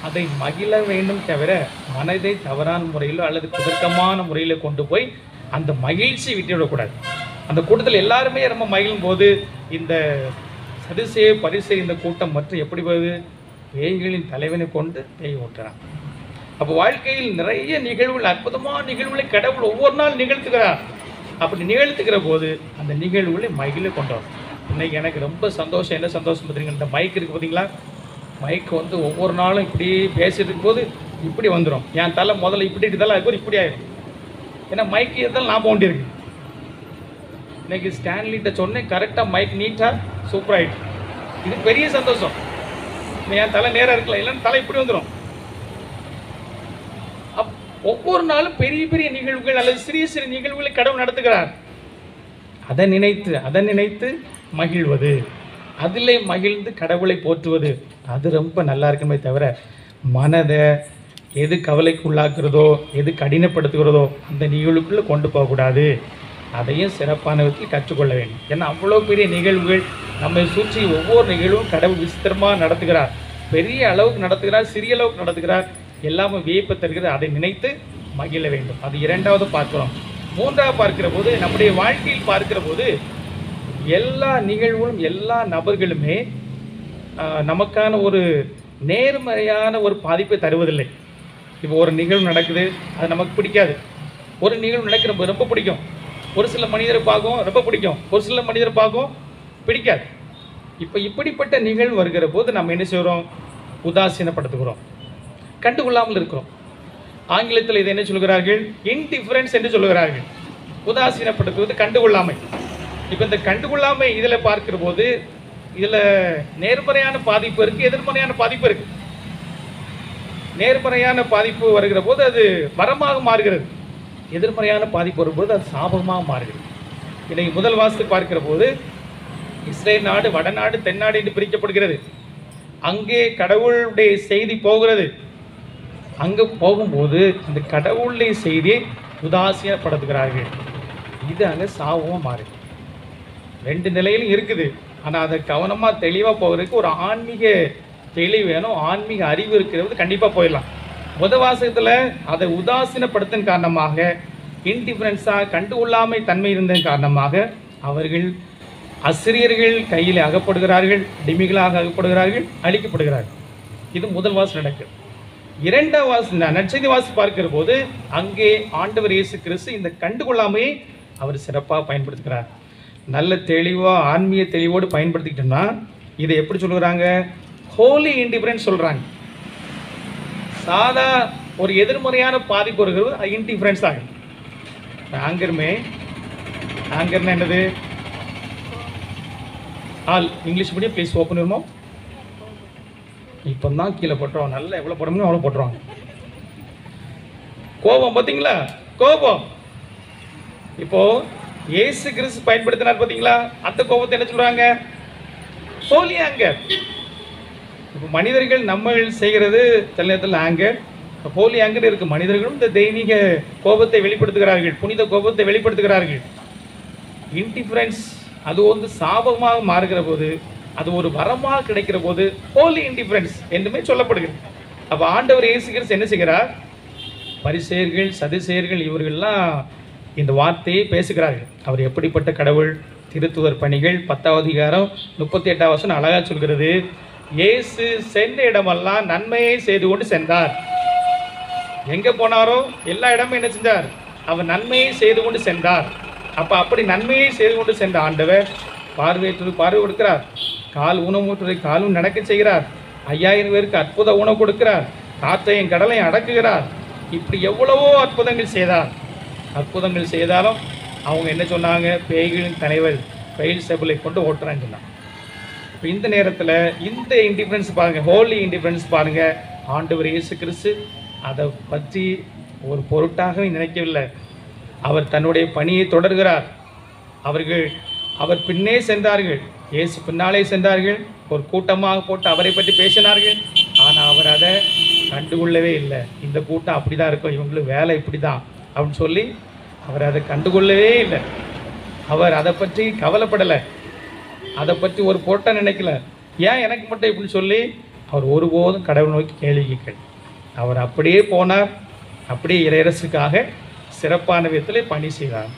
அதை மகிழ வேண்டும். தவிர மனதை தவறான முறையிலோ அல்லது குதர்க்கமான முறையில் கொண்டு போய் அந்த மகிழ்ச்சி விட்டுவிடக்கூடாது. அந்த கூட்டத்தில் எல்லாருமே ரொம்ப மகிழும் போது இந்த சதுசேய பரிசை இந்த கூட்டம் மற்றும் எப்படி போகுது? பேய்களின் தலைவனை கொண்டு பேய் ஓட்டுறான். அப்போ வாழ்க்கையில் நிறைய நிகழ்வுகள், அற்புதமான நிகழ்வுகளை கடவுள் ஒவ்வொரு நாள் நிகழ்த்துகிறார். அப்படி நிகழ்த்துக்கிற போது அந்த நிகழ்வுகளை மகிழ கொண்டோம். இன்னைக்கு எனக்கு ரொம்ப சந்தோஷம். என்ன சந்தோஷம் பார்த்தீங்கன்னா, இந்த மைக் இருக்குது பார்த்தீங்களா? மைக் ஒவ்வொரு நாளும் இப்படி பேசிட்டு இருக்கும்போது இப்படி வந்துடும். என் தலை முதல்ல இப்படி இருந்தாலும் அதுக்கு இப்படி ஆயிடும். ஏன்னா மைக் இருந்தாலும் நான் போண்டி இருக்கு. இன்னைக்கு ஸ்டான்லிட்ட சொன்னேன், கரெக்டாக மைக் நீட்டாக சூப்பராகிட்டு. இது பெரிய சந்தோஷம். என் தலை நேராக இருக்கலாம், இல்லைன்னு தலை இப்படி வந்துடும். ஒவ்வொரு நாளும் பெரிய பெரிய நிகழ்வுகள் அல்லது சிறிய சிறிய நிகழ்வுகளை கடவுள் நடத்துகிறார். அதை நினைத்து மகிழ்வது. அதிலே மகிழ்ந்து கடவுளை போற்றுவது அது ரொம்ப நல்லா இருக்குமே தவிர மனதை எது கவலைக்கு உள்ளாக்குறதோ எது கடினப்படுத்துகிறதோ அந்த நிகழ்வுக்குள்ளே கொண்டு போகக்கூடாது. அதையும் சிறப்பான விதத்தில் கற்றுக்கொள்ள வேண்டும். ஏன்னா அவ்வளோ பெரிய நிகழ்வுகள் நம்மை சுற்றி ஒவ்வொரு நிகழ்வும் கடவுள் விசித்திரமாக நடத்துகிறார். பெரிய அளவுக்கு நடத்துகிறார், சிறிய அளவுக்கு நடத்துகிறார், எல்லாமே வியப்பு தருகிறது. அதை நினைத்து மகிழ வேண்டும். அது இரண்டாவது பார்க்கிறோம். மூன்றாவது பார்க்கிற போது நம்முடைய வாழ்க்கையில் பார்க்கிற போது எல்லா நிகழ்வுகளும் எல்லா நபர்களுமே நமக்கான ஒரு நேர்மறையான ஒரு பாதிப்பை தருவதில்லை. இப்போ ஒரு நிகழ்வு நடக்குது, அது நமக்கு பிடிக்காது. ஒரு நிகழ்வு நடக்கிற ரொம்ப பிடிக்கும். ஒரு சில மனிதரை பார்க்கும் ரொம்ப பிடிக்கும், ஒரு சில மனிதரை பார்க்கும் பிடிக்காது. இப்போ இப்படிப்பட்ட நிகழ்வு வருகிற போது நம்ம என்ன செய்கிறோம்? உதாசீனப்படுத்துகிறோம், கண்டுகொள்ளாமல் இருக்கிறோம். ஆங்கிலத்தில் இதை என்ன சொல்கிறார்கள்? இன்டிஃபரன்ஸ் என்று சொல்கிறார்கள். உதாசீனப்படுத்துவது கண்டுகொள்ளாமை. இப்போ இந்த கண்டுகொள்ளாமை இதில் பார்க்கிற போது இதில் நேர்மறையான பாதிப்பு இருக்குது, எதிர்மறையான பாதிப்பு இருக்குது. நேர்மறையான பாதிப்பு வருகிற போது அது வரமாக மாறுகிறது, எதிர்மறையான பாதிப்பு வரும்போது அது சாபமாக மாறுகிறது. இன்றைக்கு முதல் வாசத்துக்கு பார்க்கிற போது இஸ்ரேல் நாடு வடநாடு தென்னாடு என்று பிரிக்கப்படுகிறது. அங்கே கடவுளுடைய செய்தி போகிறது. அங்கே போகும்போது அந்த கடவுளுடைய செய்தியை உதாசீனப்படுத்துகிறார்கள். இது அங்கே சாபமாக மாறுது. ரெண்டு நிலையிலும் இருக்குது. ஆனால் அதை கவனமாக தெளிவாக போகிறதுக்கு ஒரு ஆன்மீக தெளிவு வேணும், ஆன்மீக அறிவு இருக்கிறது. கண்டிப்பாக போயிடலாம். வாசகத்தில் அதை உதாசீனப்படுத்தின் காரணமாக, இன்டிஃபரன்ஸாக கண்டுகொள்ளாமை தன்மை இருந்ததன் காரணமாக அவர்கள் அசிரியர்கள் கையில் அகப்படுகிறார்கள், டிமிகளாக அகப்படுகிறார்கள், அழிக்கப்படுகிறார்கள். இது முதல் வாசம் நடக்குது. இரண்டாம் வாசம் நற்செய்தி வாசி பார்க்கிற போது அங்கே ஆண்டவர் இயேசு கிறிஸ்து இந்த கண்டுகொள்ளாமையை அவர் சிறப்பாக பயன்படுத்துகிறார். நல்ல தெளிவாக ஆன்மீக தெளிவோடு பயன்படுத்திக்கிட்டோம்னா இதை எப்படி சொல்லுறாங்க? ஹோலி இன்டிஃபரன்ஸ் சொல்கிறாங்க. சாதா ஒரு எதிர்மறையான பாதிப்பு வருகிறது, இன்டிஃபரன்ஸ் ஆகும். ஆங்கர்னா என்னது? All English medium please open your mouth. இப்போ தான் கீழே போட்டுருவாங்க. நல்லா எவ்வளோ போடணுமோ அவ்வளோ போட்டுருவாங்க. கோபம் பார்த்தீங்களா? கோபம் இப்போ இயேசு கிறிஸ்து பயன்படுத்தினார் பார்த்தீங்களா? அந்த கோபத்தை என்ன சொல்றாங்க? ஹோலி ஆங்கர். இப்போ மனிதர்கள் நம்ம செய்கிறது சில நேரத்தில் ஆங்கர், ஹோலி ஆங்கர் இருக்கு. மனிதர்களும் இந்த தெய்வீக கோபத்தை வெளிப்படுத்துகிறார்கள், புனித கோபத்தை வெளிப்படுத்துகிறார்கள். இன்டிஃபரன்ஸ் அது வந்து சாபமாக மாறுகிற போது, அது ஒரு வரமாக கிடைக்கிற போது ஹோலி இன்டிஃபரன்ஸ் என்றுமே சொல்லப்படுகிறது. அப்போ ஆண்டவர் இயேசு கிறிஸ்து என்ன செய்கிறார்? பரிசேயர்கள் சதுசேயர்கள் இவர்கள்லாம் இந்த வார்த்தையை பேசுகிறார்கள். அவர் எப்படிப்பட்ட கடவுள்? திருத்துவர் பணிகள் 10வது அதிகாரம் 38வது வசனம் அழகா சொல்கிறது. இயேசு சென்ற இடமெல்லாம் நன்மையை செய்து கொண்டு சென்றார். எங்க போனாரோ எல்லா இடமும் என்ன செஞ்சார்? அவர் நன்மையை செய்து கொண்டு சென்றார். அப்ப அப்படி நன்மையை செய்து கொண்டு சென்ற ஆண்டவர் பார்வையற்றது பார்வை கொடுக்கிறார், கால் ஊனமுற்றதை காலும் நடக்க செய்கிறார், 5000 பேருக்கு அற்புத உணவு கொடுக்கிறார், காற்றையும் கடலையும் அடக்குகிறார். இப்படி எவ்வளவோ அற்புதங்கள் செய்தார். அற்புதங்கள் செய்தாலும் அவங்க என்ன சொன்னாங்க? பேய்களின் தலைவர் பெயல்செபூலை கொண்டு ஓட்டுறான்னு சொன்னாங்க. இப்போ இந்த நேரத்தில் இந்த இன்டிஃபரன்ஸ் பாருங்க, ஹோலி இன்டிஃபரன்ஸ் பாருங்க. ஆண்டவர் இயேசு கிறிஸ்து அதை பற்றி ஒரு பொருட்டாகவே நினைக்கவில்லை. அவர் தன்னுடைய பணியை தொடர்கிறார். அவர் பின்னே சென்றார்கள், இயேசு பின்னாலே சென்றார்கள். ஒரு கூட்டமாக போட்டு அவரை பற்றி பேசினார்கள். ஆனால் அவர் அதை கண்டுகொள்ளவே இல்லை. இந்த கூட்டம் அப்படி தான் இருக்கும், இவங்களுக்கு வேலை இப்படி தான் அப்படின்னு சொல்லி அவர் அதை கண்டுகொள்ளவே இல்லை. அவர் அதை பற்றி கவலைப்படலை, அதை பற்றி ஒரு பொருட்டை நினைக்கல. ஏன் எனக்கு மட்டும் இப்படின்னு சொல்லி அவர் ஒருபோதும் கடவுள் நோக்கி கேள்வி கேட்கல. அவர் அப்படியே போனார், அப்படியே இறையரசுக்காக சிறப்பான விதத்தில் பணி செய்தார்.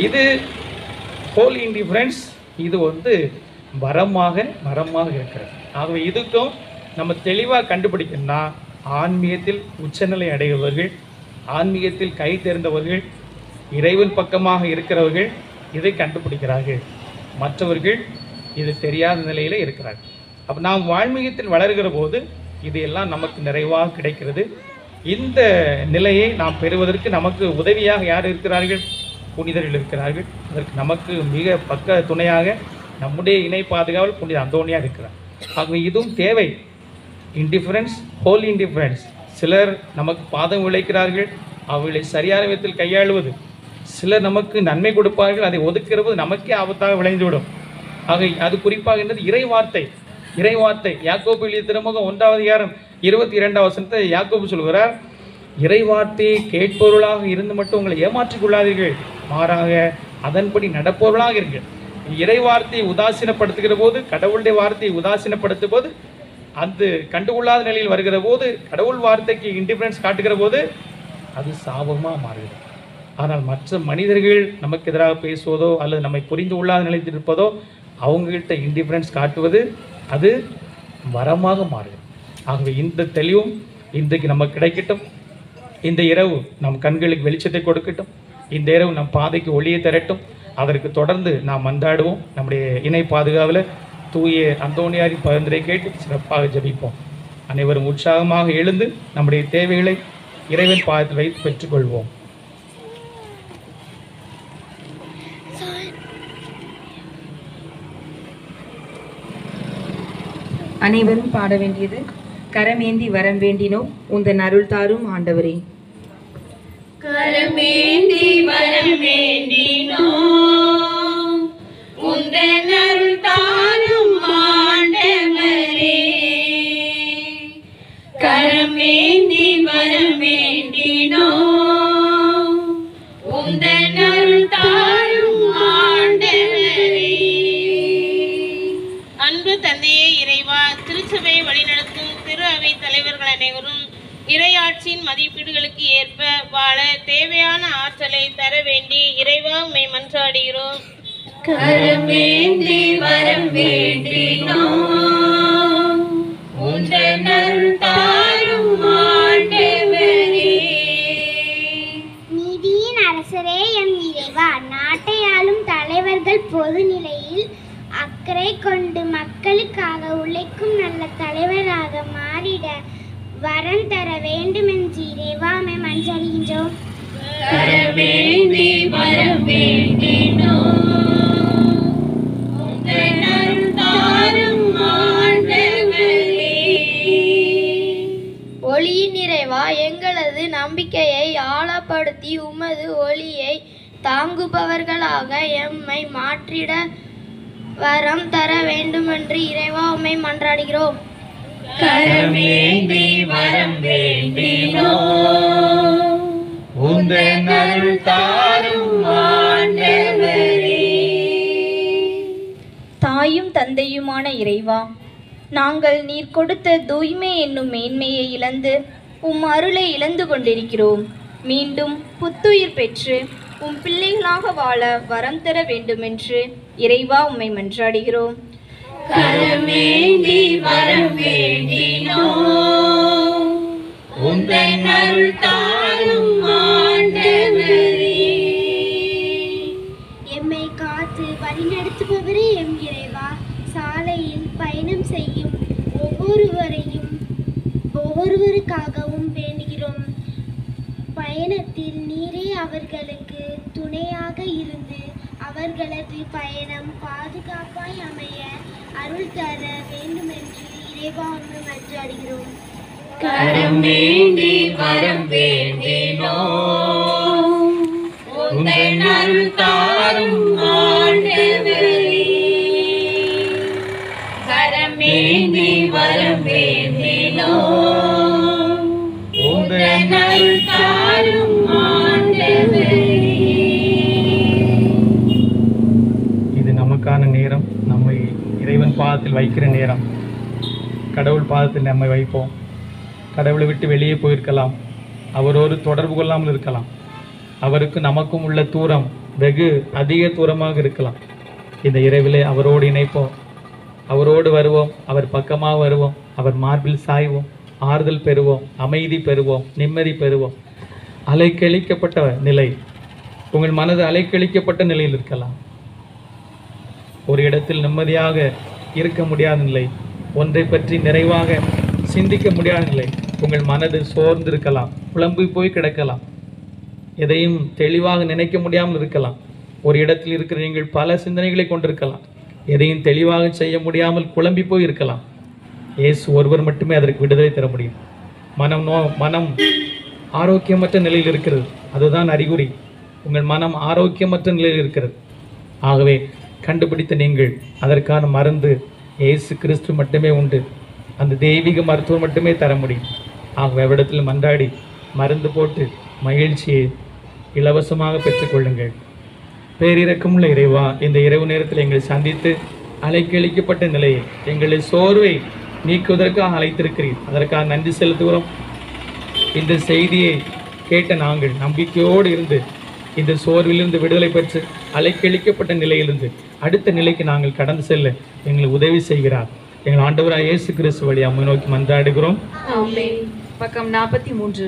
இது ஹோலி இன்டிஃபரன்ஸ். இது வந்து வரமாக இருக்கிறது. ஆகவே இதுக்கும் நம்ம தெளிவாக கண்டுபிடிக்கணும்னா ஆன்மீகத்தில் உச்சநிலை அடைகிறவர்கள், ஆன்மீகத்தில் கை தேர்ந்தவர்கள், இறைவன் பக்கமாக இருக்கிறவர்கள் இதை கண்டுபிடிக்கிறார்கள். மற்றவர்கள் இது தெரியாத நிலையில் இருக்கிறார்கள். அப்போ நாம் ஆன்மீகத்தில் வளர்கிற போது இதையெல்லாம் நமக்கு நிறைவாக கிடைக்கிறது. இந்த நிலையை நாம் பெறுவதற்கு நமக்கு உதவியாக யார் இருக்கிறார்கள்? புனிதர்கள் இருக்கிறார்கள். அதற்கு நமக்கு மிக பக்க துணையாக நம்முடைய இணை பாதுகாவல் புனித அந்தோனியா இருக்கிறார். ஆகவே இதுவும் தேவை. Indifference, holy indifference. சிலர் நமக்கு பாதம் விளைக்கிறார்கள், அவர்களை சரியான விதத்தில் கையாளுவது. சிலர் நமக்கு நன்மை கொடுப்பார்கள், அதை ஒதுக்கிறது நமக்கே ஆபத்தாக விளைந்துவிடும். ஆக அது குறிப்பாக என்னது? இறைவார்த்தை. இறைவார்த்தை. யாக்கோபு எழுதிய திருமுகம் 1வது அதிகாரம் 22வது வசனத்தை யாக்கோபு சொல்கிறார், இறைவார்த்தையை கேட்பவர்களாக இருந்து மட்டும் உங்களை ஏமாற்றிக் கொள்ளாதீர்கள், மாறாக அதன்படி நடப்பவர்களாக இருங்கள். இறைவார்த்தையை உதாசீனப்படுத்துகிற போது, கடவுளுடைய வார்த்தையை உதாசீனப்படுத்தும் போது, அது கண்டுகொள்ளாத நிலையில் வருகிற போது, கடவுள் வார்த்தைக்கு இண்டிஃபரன்ஸ் காட்டுகிற போது அது சாபமாக மாறுகிறது. ஆனால் மற்ற மனிதர்கள் நமக்கு எதிராக பேசுவதோ அல்லது நம்மை புரிந்து கொள்ளாத நிலையில் இருப்பதோ அவங்ககிட்ட இண்டிஃபரன்ஸ் காட்டுவது அது வரமாக மாறுகிறது. ஆகவே இந்த தெளிவும் இன்றைக்கு நமக்கு கிடைக்கட்டும். இந்த இரவு நம் கண்களுக்கு வெளிச்சத்தை கொடுக்கட்டும். இந்த இரவு நம் பாதைக்கு ஒளியை தரட்டும். அதற்கு தொடர்ந்து நாம் மன்றாடுவோம். நம்முடைய இணை பாதுகாவல தூய அந்தோணியாரின் பரிந்துரை கேட்டு சிறப்பாக ஜெபிப்போம். அனைவரும் உற்சாகமாக எழுந்து நம்முடைய தேவைகளை இறைவன் பாதத்தில் வைத்து பெற்றுக்கொள்வோம். அனைவரும் பாட வேண்டியது கரமேந்தி வரம் வேண்டினோம் உந்தன் அருள் தாரும் ஆண்டவரே. கரமேந்தி வரம் வேண்டினோம் உந்தன் அருள் தாரும் ஆண்டவரே. கரமேந்தி வரம் வேண்டினோம் உந்தன் அருள் தாரும் ஆண்டவரே. அன்பு தந்தையே இறைவா, திருச்சபையை வழிநடத்தும் திரு அவை தலைவர்கள் அனைவரும் இறையாட்சியின் மதிப்பீடுகளுக்கு ஏற்ப வாழ தேவையான ஆற்றலை தர வேண்டி இறைவா உம்மை மன்றாடுகிறோம். கரமேந்தி வரம் வேண்டினோம் உந்தன் அருள் தாரும் ஆண்டவரே. நீதியின் அரசரே எம் இறைவா, நாட்டை ஆளும் தலைவர்கள் பொது நிலையில் அக்கறை கொண்டு மக்களுக்காக உழைக்கும் நல்ல தலைவராக மாறிட வரம் தர வேண்டும் என்று இறைவா உம்மை மன்றாடுகின்றோம். கரமேந்தி வரம் வேண்டினோம் உந்தன் அருள் தாரும் ஆண்டவரே. ஒளியின் இறைவா, எங்களது நம்பிக்கையை ஆழப்படுத்தி உமது ஒளியை தாங்குபவர்களாக எம்மை மாற்றிட வரம் தர வேண்டுமென்று இறைவா உம்மை மன்றாடுகிறோம். கரமேந்தி வரம் வேண்டினோம் உந்தன் அருள் தாரும் ஆண்டவரே. தாயும் தந்தையுமான இறைவா, நாங்கள் நீர் கொடுத்த தூய்மை என்னும் மேன்மையை இழந்து உம் அருளை இழந்து கொண்டிருக்கிறோம். மீண்டும் புத்துயிர் பெற்று உம் பிள்ளைகளாக வாழ வரம் தர வேண்டுமென்று இறைவா உம்மை மன்றாடுகிறோம். கரமேந்தி வரம் வேண்டினோம் உந்தன் அருள் தாரும் ஆண்டவரே. எம்மை காத்து வழிநடத்துபவரே எம் இறைவா, சாலையில் பயணம் செய்யும் ஒவ்வொருவருக்காகவும் வேண்டுகிறோம். பயணத்தில் நீரே அவர்களுக்கு துணையாக இருந்து அவர்களது பயணம் பாதுகாப்பாய் அமைய அருள் தர வேண்டுமென்று இறைவா உம்மை மன்றாடுகிறோம். கரமேந்தி வரம் வேண்டினோம் உந்தன் அருள் தாரும் ஆண்டவரே. கரமேந்தி வரம் வேண்டினோம் உந்தன் அருள் தாரும் ஆண்டவரே. இது நமக்கான நேரம். நம்மை இறைவன் பாதத்தில் வைக்கிற நேரம். கடவுள் பாதத்தில் நம்மை வைப்போம். கடவுளை விட்டு வெளியே போயிருக்கலாம், அவரோடு தொடர்பு கொள்ளாமல் இருக்கலாம், அவருக்கு நமக்கும் உள்ள தூரம் வெகு அதிக தூரமாக இருக்கலாம். இந்த இரவிலே அவரோடு இணைப்போம், அவரோடு வருவோம், அவர் பக்கமாக வருவோம், அவர் மார்பில் சாய்வோம், ஆறுதல் பெறுவோம், அமைதி பெறுவோம், நிம்மதி பெறுவோம். அலைக்கழிக்கப்பட்ட நிலை, உங்கள் மனது அலைக்கழிக்கப்பட்ட நிலையில் இருக்கலாம். ஒரு இடத்தில் நிம்மதியாக இருக்க முடியாத நிலை, ஒன்றை பற்றி நிறைவாக சிந்திக்க முடியாத நிலை, உங்கள் மனது சோர்ந்திருக்கலாம், குழம்பி போய் கிடக்கலாம், எதையும் தெளிவாக நினைக்க முடியாமல் இருக்கலாம். ஒரு இடத்தில் இருக்கிற நீங்கள் பல சிந்தனைகளை கொண்டிருக்கலாம், எதையும் தெளிவாக செய்ய முடியாமல் குழம்பி போய் இருக்கலாம். இயேசு ஒருவர் மட்டுமே அதற்கு விடுதலை தர முடியும். மனம் ஆரோக்கியமற்ற நிலையில் இருக்கிறது, அதுதான் அறிகுறி. உங்கள் மனம் ஆரோக்கியமற்ற நிலையில் இருக்கிறது. ஆகவே கண்டுபிடித்த நீங்கள் அதற்கான மருந்து இயேசு கிறிஸ்து மட்டுமே உண்டு. அந்த தெய்வீக மருத்துவம் மட்டுமே தர முடியும். ஆகவே அவரிடத்தில் மன்றாடி மருந்து போட்டு மகிழ்ச்சியை இலவசமாக பெற்றுக்கொள்ளுங்கள். பேரிரக்கமுள்ள இறைவா, இந்த இரவு நேரத்தில் எங்களை சந்தித்து அலைக்கழிக்கப்பட்ட நிலையை எங்களை சோர்வை நீக்குவதற்காக அழைத்திருக்கிறீர். அதற்காக நன்றி செலுத்துகிறோம். இந்த செய்தியை கேட்ட நாங்கள் நம்பிக்கையோடு இருந்து இந்த சோர்விலிருந்து விடுதலை பெற்று அலைக்கழிக்கப்பட்ட நிலையிலிருந்து அடுத்த நிலைக்கு நாங்கள் கடந்து செல்ல எங்களுக்கு உதவி செய்கிறார். எங்கள் ஆண்டவராக இயேசு கிறிஸ்து வழியாக அம்மை நோக்கி மன்றாடுகிறோம். பக்கம் 43.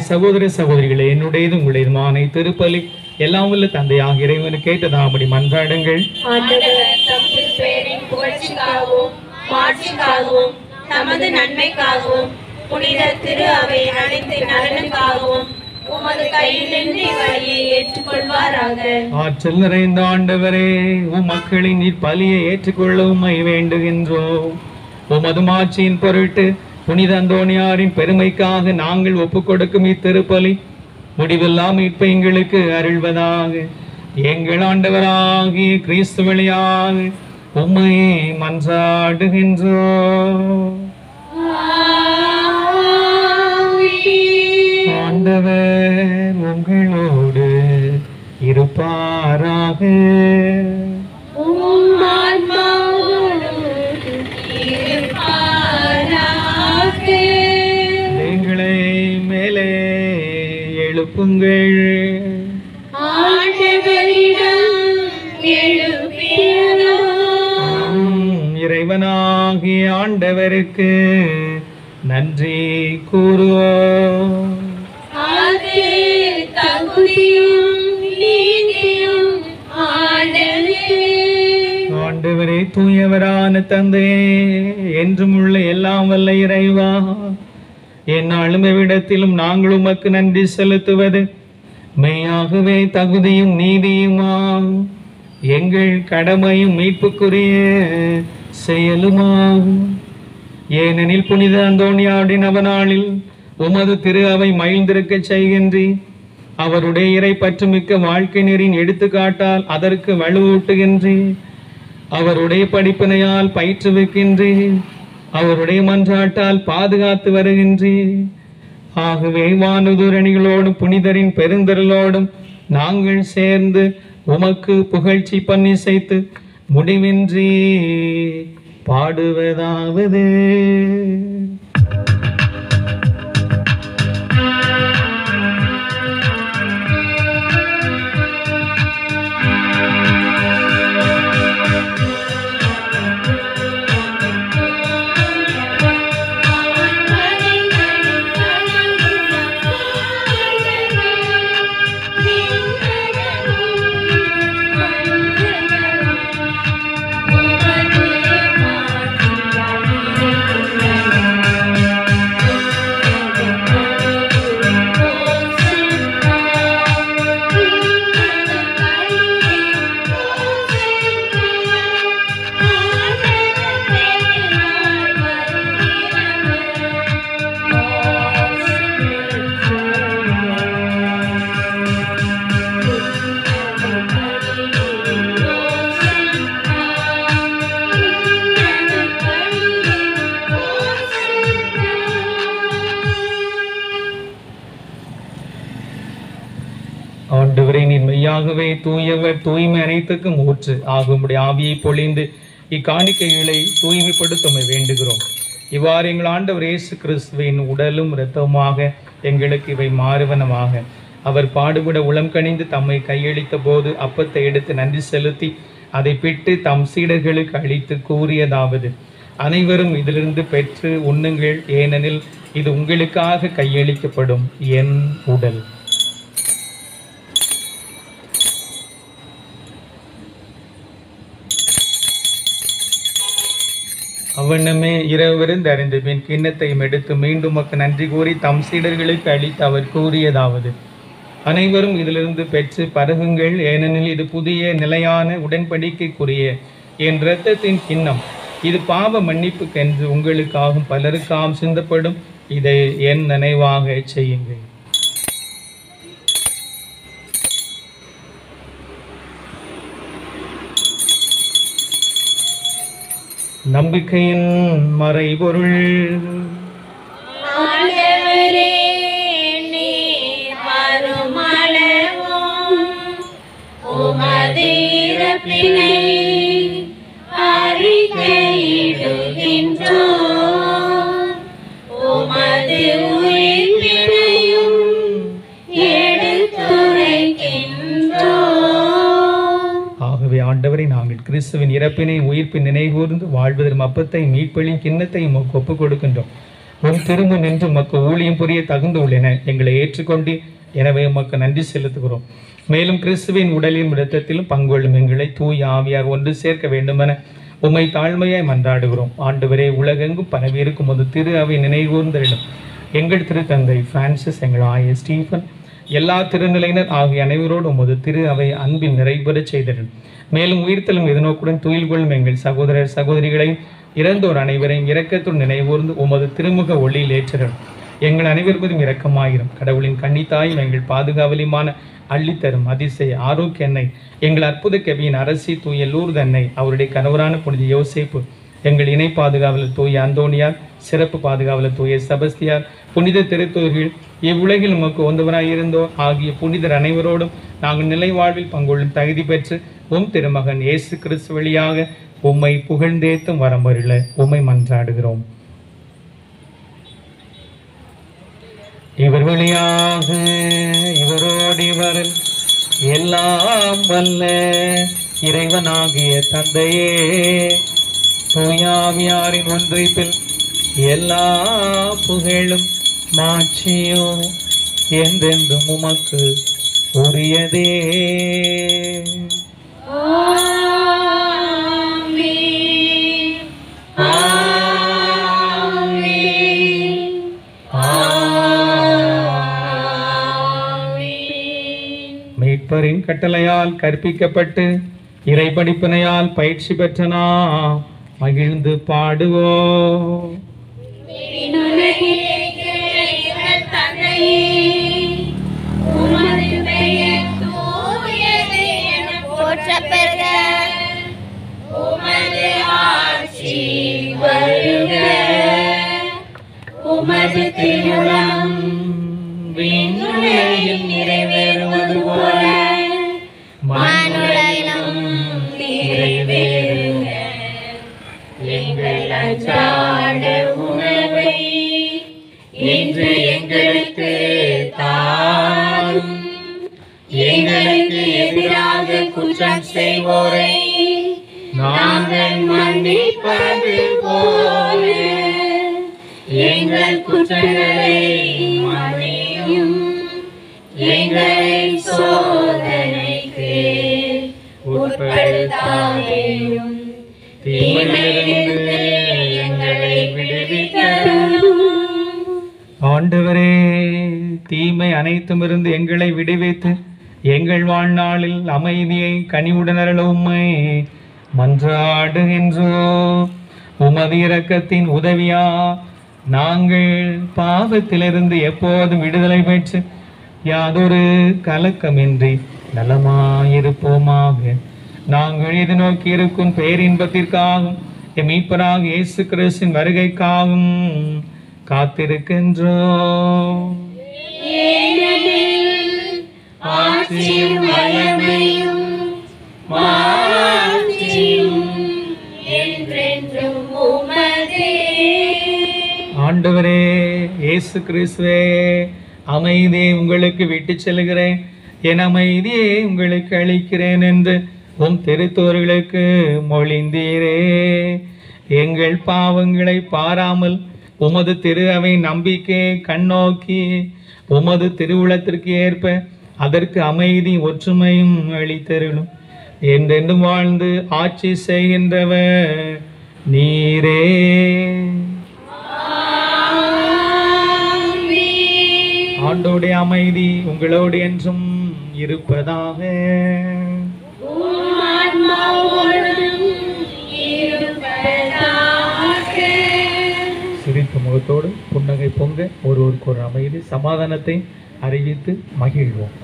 சகோதர சகோதரிகளே, என்னுடையது உங்களுடையதுமான திருப்பலி எல்லாம் உள்ள தந்தையாக இறைவனு கேட்டதாபடி மன்றாடுங்கள். நமது நன்மைக்காகவும் புனித திரு அவை அனைத்து நலனுக்காகவும் உமது கையிலிருந்து இவ்வழியை ஏற்றுக்கொள்வாராக. ஆற்றல் நிறைந்த ஆண்டவரே, உம் மக்களின் இப்பலியை ஏற்றுக்கொள்ள உம்மை வேண்டுகின்றோம். உமது மாட்சியின் பொருட்டு புனித அந்தோணியாரின் பெருமைக்காக நாங்கள் ஒப்புக் கொடுக்கும் இத்திருப்பலி முடிவில்லா மீட்பை எங்களுக்கு அருள்வதாக. எங்கள் ஆண்டவராகிய கிறிஸ்து வழியாக உம்மை மன்றாடுகின்றோம். ஆண்டவர் உங்களோடு இருப்பாராக. எங்களை மேலே எழுப்புங்கள். இறைவனாகிய ஆண்டவருக்கு நன்றி கூறுவோம். ஆண்டவரே, தூயவரான தந்தையே, என்றும் உள்ள எல்லாம் வல்ல இறைவா, என்னாலும் எவ்விடத்திலும் நாங்கள் உமக்கு நன்றி செலுத்துவது மெய்யாகவே தகுதியும் நீதியுமாம், எங்கள் கடமையும் மீட்புக்குரிய செயலுமாம். ஏனெனில் புனித அந்தோணியாரின் அவநாளில் உமது திரு அவை மகிழ்ந்திருக்க செய்கின்றீர். அவருடைய இறை பற்றுமிக்க வாழ்க்கை நெறியின் எடுத்துக்காட்டால் அதற்கு வலுவூட்டுகின்றீர். அவருடைய படிப்பினையால் பயிற்றுவிக்கின்றீர். அவருடைய மன்றாட்டால் பாதுகாத்து வருகின்றீர். ஆகவே வானுதூரணிகளோடும் புனிதரின் பெருந்திரளோடும் நாங்கள் சேர்ந்து உமக்கு புகழ்ச்சி பன்னிசைத்து முடிவின்றி பாடுவதாவது. ஆண்டவரே, நீர் மெய்யாகவே தூயவர், தூய்மை அனைத்துக்கும் ஊற்று ஆகும்படி ஆவியை பொழிந்து இக்காணிக்கைகளை தூய்மைப்படுத்த வேண்டுகிறோம். இவ்வாறு எங்கள் ஆண்டவர் இயேசு கிறிஸ்துவின் உடலும் இரத்தமுமாக எங்களுக்கு இவை மாறுவனமாக. அவர் பாடுபட உளம் கனிந்து தம்மை கையளித்த போது அப்பத்தை எடுத்து நன்றி செலுத்தி அதை பிட்டு தம் சீடர்களுக்கு அளித்து கூறியதாவது: அனைவரும் இதிலிருந்து பெற்று உண்ணுங்கள், ஏனெனில் இது உங்களுக்காக கையளிக்கப்படும் என் உடல். அவ்வண்ணமே இரவிருந்து அறிந்து பின் கிண்ணத்தையும் எடுத்து மீண்டும் நன்றி கூறி தம் சீடர்களுக்கு அளித்து அவர் கூறியதாவது: அனைவரும் இதிலிருந்து பெற்று பருகுங்கள், ஏனெனில் இது புதிய நிலையான உடன்படிக்கைக்குரிய என் இரத்தத்தின் கிண்ணம். இது பாவ மன்னிப்புக்கென்று உங்களுக்காகவும் பலருக்காகவும் சிந்தப்படும். இதை என் நினைவாக செய்யுங்கள். நம்பிக்கையின் மறைபொருள். ஆகவே ஆண்டவரை, நாங்கள் கிறிஸ்துவின் இறப்பினை உயிர்ப்பின் நினைகூர்ந்து வாழ்வதற்கு அப்பத்தை மீட்பளின் கிண்ணத்தையும் ஒப்புக் கொடுக்கின்றோம். உன் திரும்ப நின்று மக்கு ஊழியம் புரிய தகுந்து உள்ளன எங்களை ஏற்றுக்கொண்டு, எனவே உமக்கு நன்றி செலுத்துகிறோம். மேலும் கிறிஸ்துவின் உடலின் இரத்தத்திலும் பங்கொள்ளும் எங்களை தூய் ஆவியாக ஒன்று சேர்க்க வேண்டுமென உம்மை தாழ்மையாய் மன்றாடுகிறோம். ஆண்டவரே, உலகெங்கும் பரவியிருக்கும் ஒரு திரு அவை நினைகூர்ந்திடும் எங்கள் திருத்தந்தை பிரான்சிஸ், எங்கள் ஆயர் ஸ்டீஃபன், எல்லா திருநிலையினர் ஆகிய அனைவரோடு உமது திரு அவை அன்பில் நிறைவேற செய்திடும். மேலும் உயிர்த்தலும் எதிர்நோக்குடன் துயில் கொள்ளும் எங்கள் சகோதரர் சகோதரிகளையும் இறந்தோர் அனைவரையும் இரக்கத்துடன் நினைவூர்ந்து உமது திருமுக ஒளியில் ஏற்றிடும். எங்கள் அனைவருக்கும் இரக்கமாயிரும். கடவுளின் கன்னித்தாயும் எங்கள் பாதுகாவலியுமான அள்ளித்தரும் அதிசய ஆரோக்கிய அன்னை, எங்கள் அற்புத கவியின் அரசி தூய லூர்து அன்னை, அவருடைய கணவரான புனித யோசேப்பு, எங்கள் இணை பாதுகாவலர் தூய அந்தோனியார், சிறப்பு பாதுகாவலர் தூய செபஸ்தியார், புனித திருத்தூர்கள், இவ்வுலகில் நமக்கு ஒந்தவராயிருந்தோர் ஆகிய புனிதர் அனைவரோடும் நாங்கள் நிலை வாழ்வில் பங்கொள்ளும் தகுதி பெற்று உம் திருமகன் இயேசு கிறிஸ்து வழியாக உம்மை புகழ்ந்தேத்தும் வரமருள உம்மை மன்றாடுகிறோம். இவர் வழியாக இவரோடு இவரில் எல்லாம் வல்ல இறைவனாகிய தந்தையே, தூயாவியாரின் ஒன்றிப்பில் எல்லா புகழும் மாட்சியும் என்றென்றும் உமக்கு உரியதே. மீட்பரின் கட்டளையால் கற்பிக்கப்பட்டு இறைபடிப்பினையால் பயிற்சி பெற்ற நாம் மகிழ்ந்து பாடுவோம். உமது திருவுளம் விண்ணுலகில் நிறைவேறுவது போல மண்ணுலகிலும் நிறைவேறுக. எங்கள் அன்றாட உணவை இன்று எங்களுக்கு தாரும். எங்களுக்கு எதிராக குற்றம் செய்வோரை நாங்கள் மன்னிப்பது போல எங்கள் குற்றங்களை மன்னியும். எங்களை சோதனைக்கு உட்படுத்தாதேயும், தீமையிலிருந்து எங்களை விடுவித்தருளும். ஆண்டவரே, தீமை அனைத்துமிருந்து எங்களை விடுவித்து எங்கள் வாழ்நாளில் அமைதியை கனிவுடன் அருள உம்மை மன்றாடுகின்றோம். உமது இரக்கத்தின் உதவியா நாங்கள் பாவத்திலிருந்து எப்போதும் விடுதலை பெற்று யாதொரு கலக்கமின்றி நலமாயிருப்போமாக. நாங்கள் எதிர்நோக்கி இருக்கும் பேரின்பத்திற்காகவும் மீட்பராக இயேசு கிறிஸ்துவின் வருகைக்காகவும் காத்திருக்கின்றோம். ஆட்சியும் வல்லமையும் மாட்சியும் என்றென்றும் உமதே. ஆண்டவரே இயேசு கிறிஸ்துவே, அமைதியை உங்களுக்கு விட்டு செல்கிறேன், என் அமைதியை உங்களுக்கு அளிக்கிறேன் என்று உம் திருத்தூர்களுக்கு மொழிந்தீரே. எங்கள் பாவங்களை பாராமல் உமது திரு அவை நம்பிக்கையை கண்ணோக்கி உமது திருவுளத்திற்கு ஏற்ப அதற்கு அமைதி ஒற்றுமையும் அளித்தருளும். என்றென்றும் வாழ்ந்து ஆட்சி செய்கின்றவர் நீரே. ஆண்டோடைய அமைதி உங்களோடு என்றும் இருப்பதாக. சிரித்த முகத்தோடு புன்னகை பொங்க ஒருவருக்கு ஒரு அமைதி சமாதானத்தை அறிவித்து மகிழ்வோம்.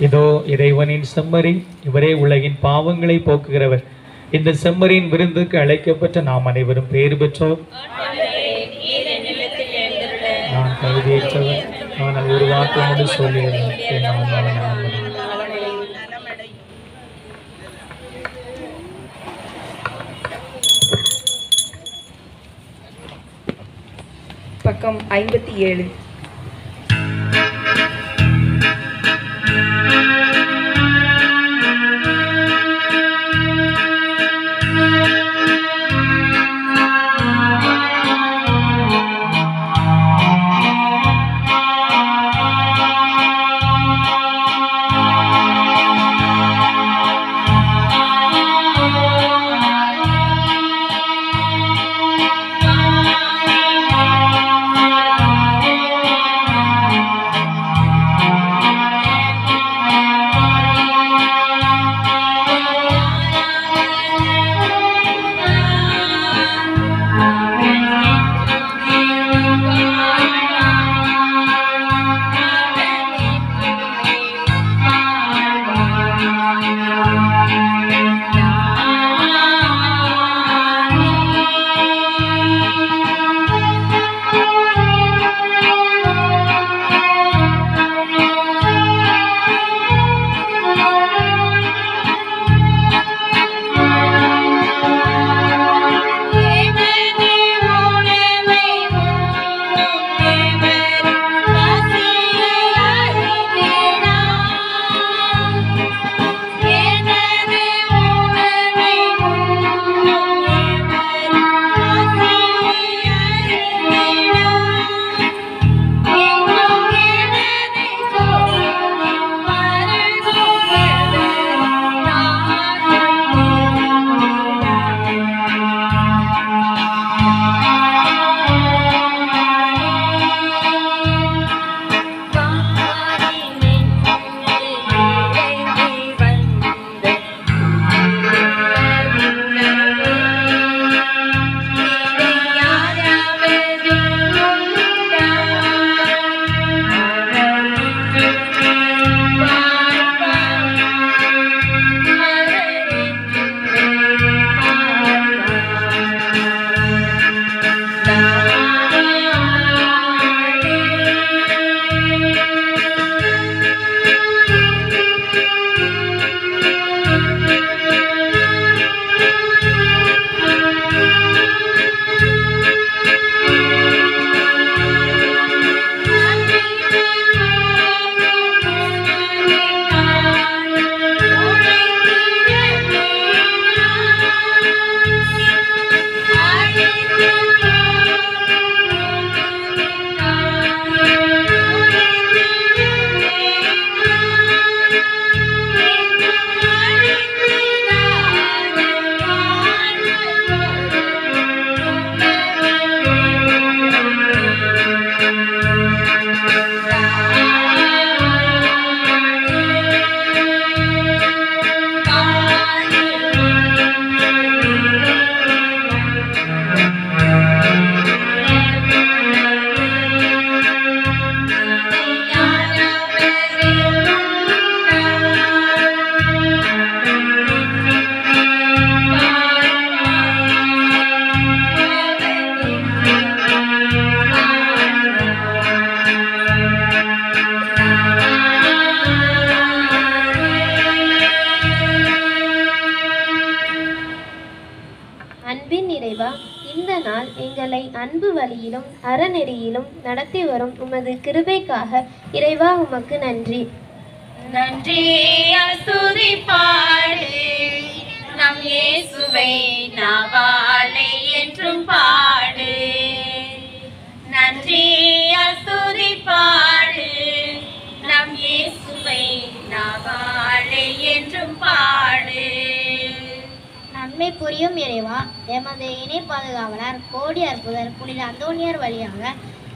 இதோ இறைவனின் செம்மறி, இவரே உலகின் பாவங்களை போக்குகிறவர். இந்த செம்மறியின் விருந்துக்கு அழைக்கப்பட்ட நாம் அனைவரும் பேறு பெற்றோம். நான் கவிதையற்றவர், நான் அது ஒரு வார்த்தையோடு சொல்லியிருந்தேன். பக்கம் 57. ஆ அன்பின் இறைவா, இந்த நாள் எங்களை அன்பு வழியிலும் அறநெறியிலும் நடத்தி வரும் உமது கிருபைக்காக இறைவா உமக்கு நன்றி. நன்றி அசுதி பாடு நம் இயேசுவை நாவாலே என்றும் பாடு. நன்றி அசுதி பாடு நம் இயேசுவை நாவாலே என்றும் பாடு. நன்மை புரியும் இறைவா, எமது இணை பாதுகாவலர் கோடி அற்புதர் புனித அந்தோனியார் வழியாக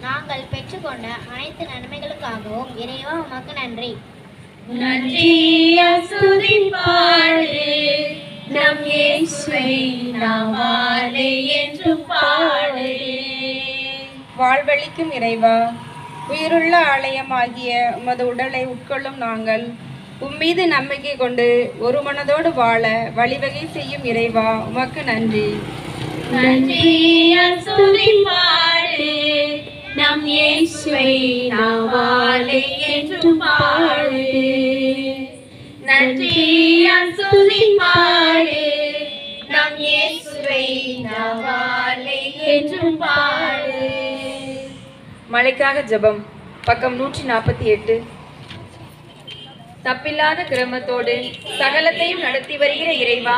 நாங்கள் பெற்றுக்கொண்ட அனைத்து நன்மைகளுக்காகவும் இறைவா உமக்கு நன்றி. நன்றி அசுதி பாடு நம் இயேசுவை நாவாலே என்றும் பாடு. வாழ்வளிக்கும் இறைவா, உயிருள்ள ஆலயமாகிய உமது உடலை உட்கொள்ளும் நாங்கள் உம்மீது நம்பிக்கை கொண்டு ஒரு மனதோடு வாழ வழிவகை செய்யும் இறைவா உமக்கு நன்றி. நன்றி அசுதி பாடு நம் இயேசுவை நாவாலே என்றும் பாடு. நன்றி அசுதி பாடு நம் இயேசுவை நாவாலே என்றும் பாடு. மழைக்காக ஜெபம், பக்கம் 148. தப்பில்லாத கிரமத்தோடு சகலத்தையும் நடத்தி வருகிற இறைவா,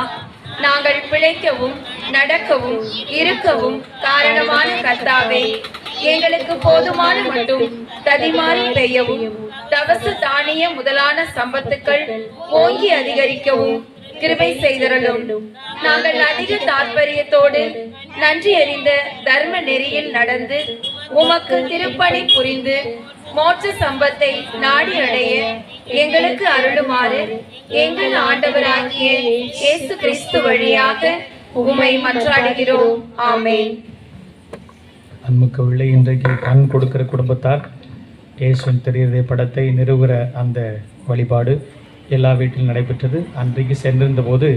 நாங்கள் பிழைக்கவும் நடக்கவும் இருக்கவும் காரணமான கர்த்தாவே, எங்களுக்கு போதுமான மட்டும் ததிமாறி பெய்யவும் தவச தானிய முதலான சம்பத்துக்கள் ஓங்கி அதிகரிக்கவும் கிருபை செய்தரலும். நாங்கள் அதிக தாற்பயத்தோடு நன்றி அறிந்த தர்ம நெறியில் நடந்து உமக்கு திருப்பணி புரிந்து மோட்ச சம்பத்தை நாடி அடைய எங்களுக்கு அருளுமாறு எங்கள் ஆண்டவராகிய இயேசு கிறிஸ்து வழியாக உம்மை மன்றாடுகிறோம். ஆமென். அன்புக்கு உள்ளே இன்றைக்கு கண் கொடுக்கிற குடும்பத்தார் இயேசுவின் தெரியுதே படத்தை நிறுவுகிற அந்த வழிபாடு எல்லா வீட்டிலும் நடைபெற்றது. அன்றைக்கு சென்றிருந்த போது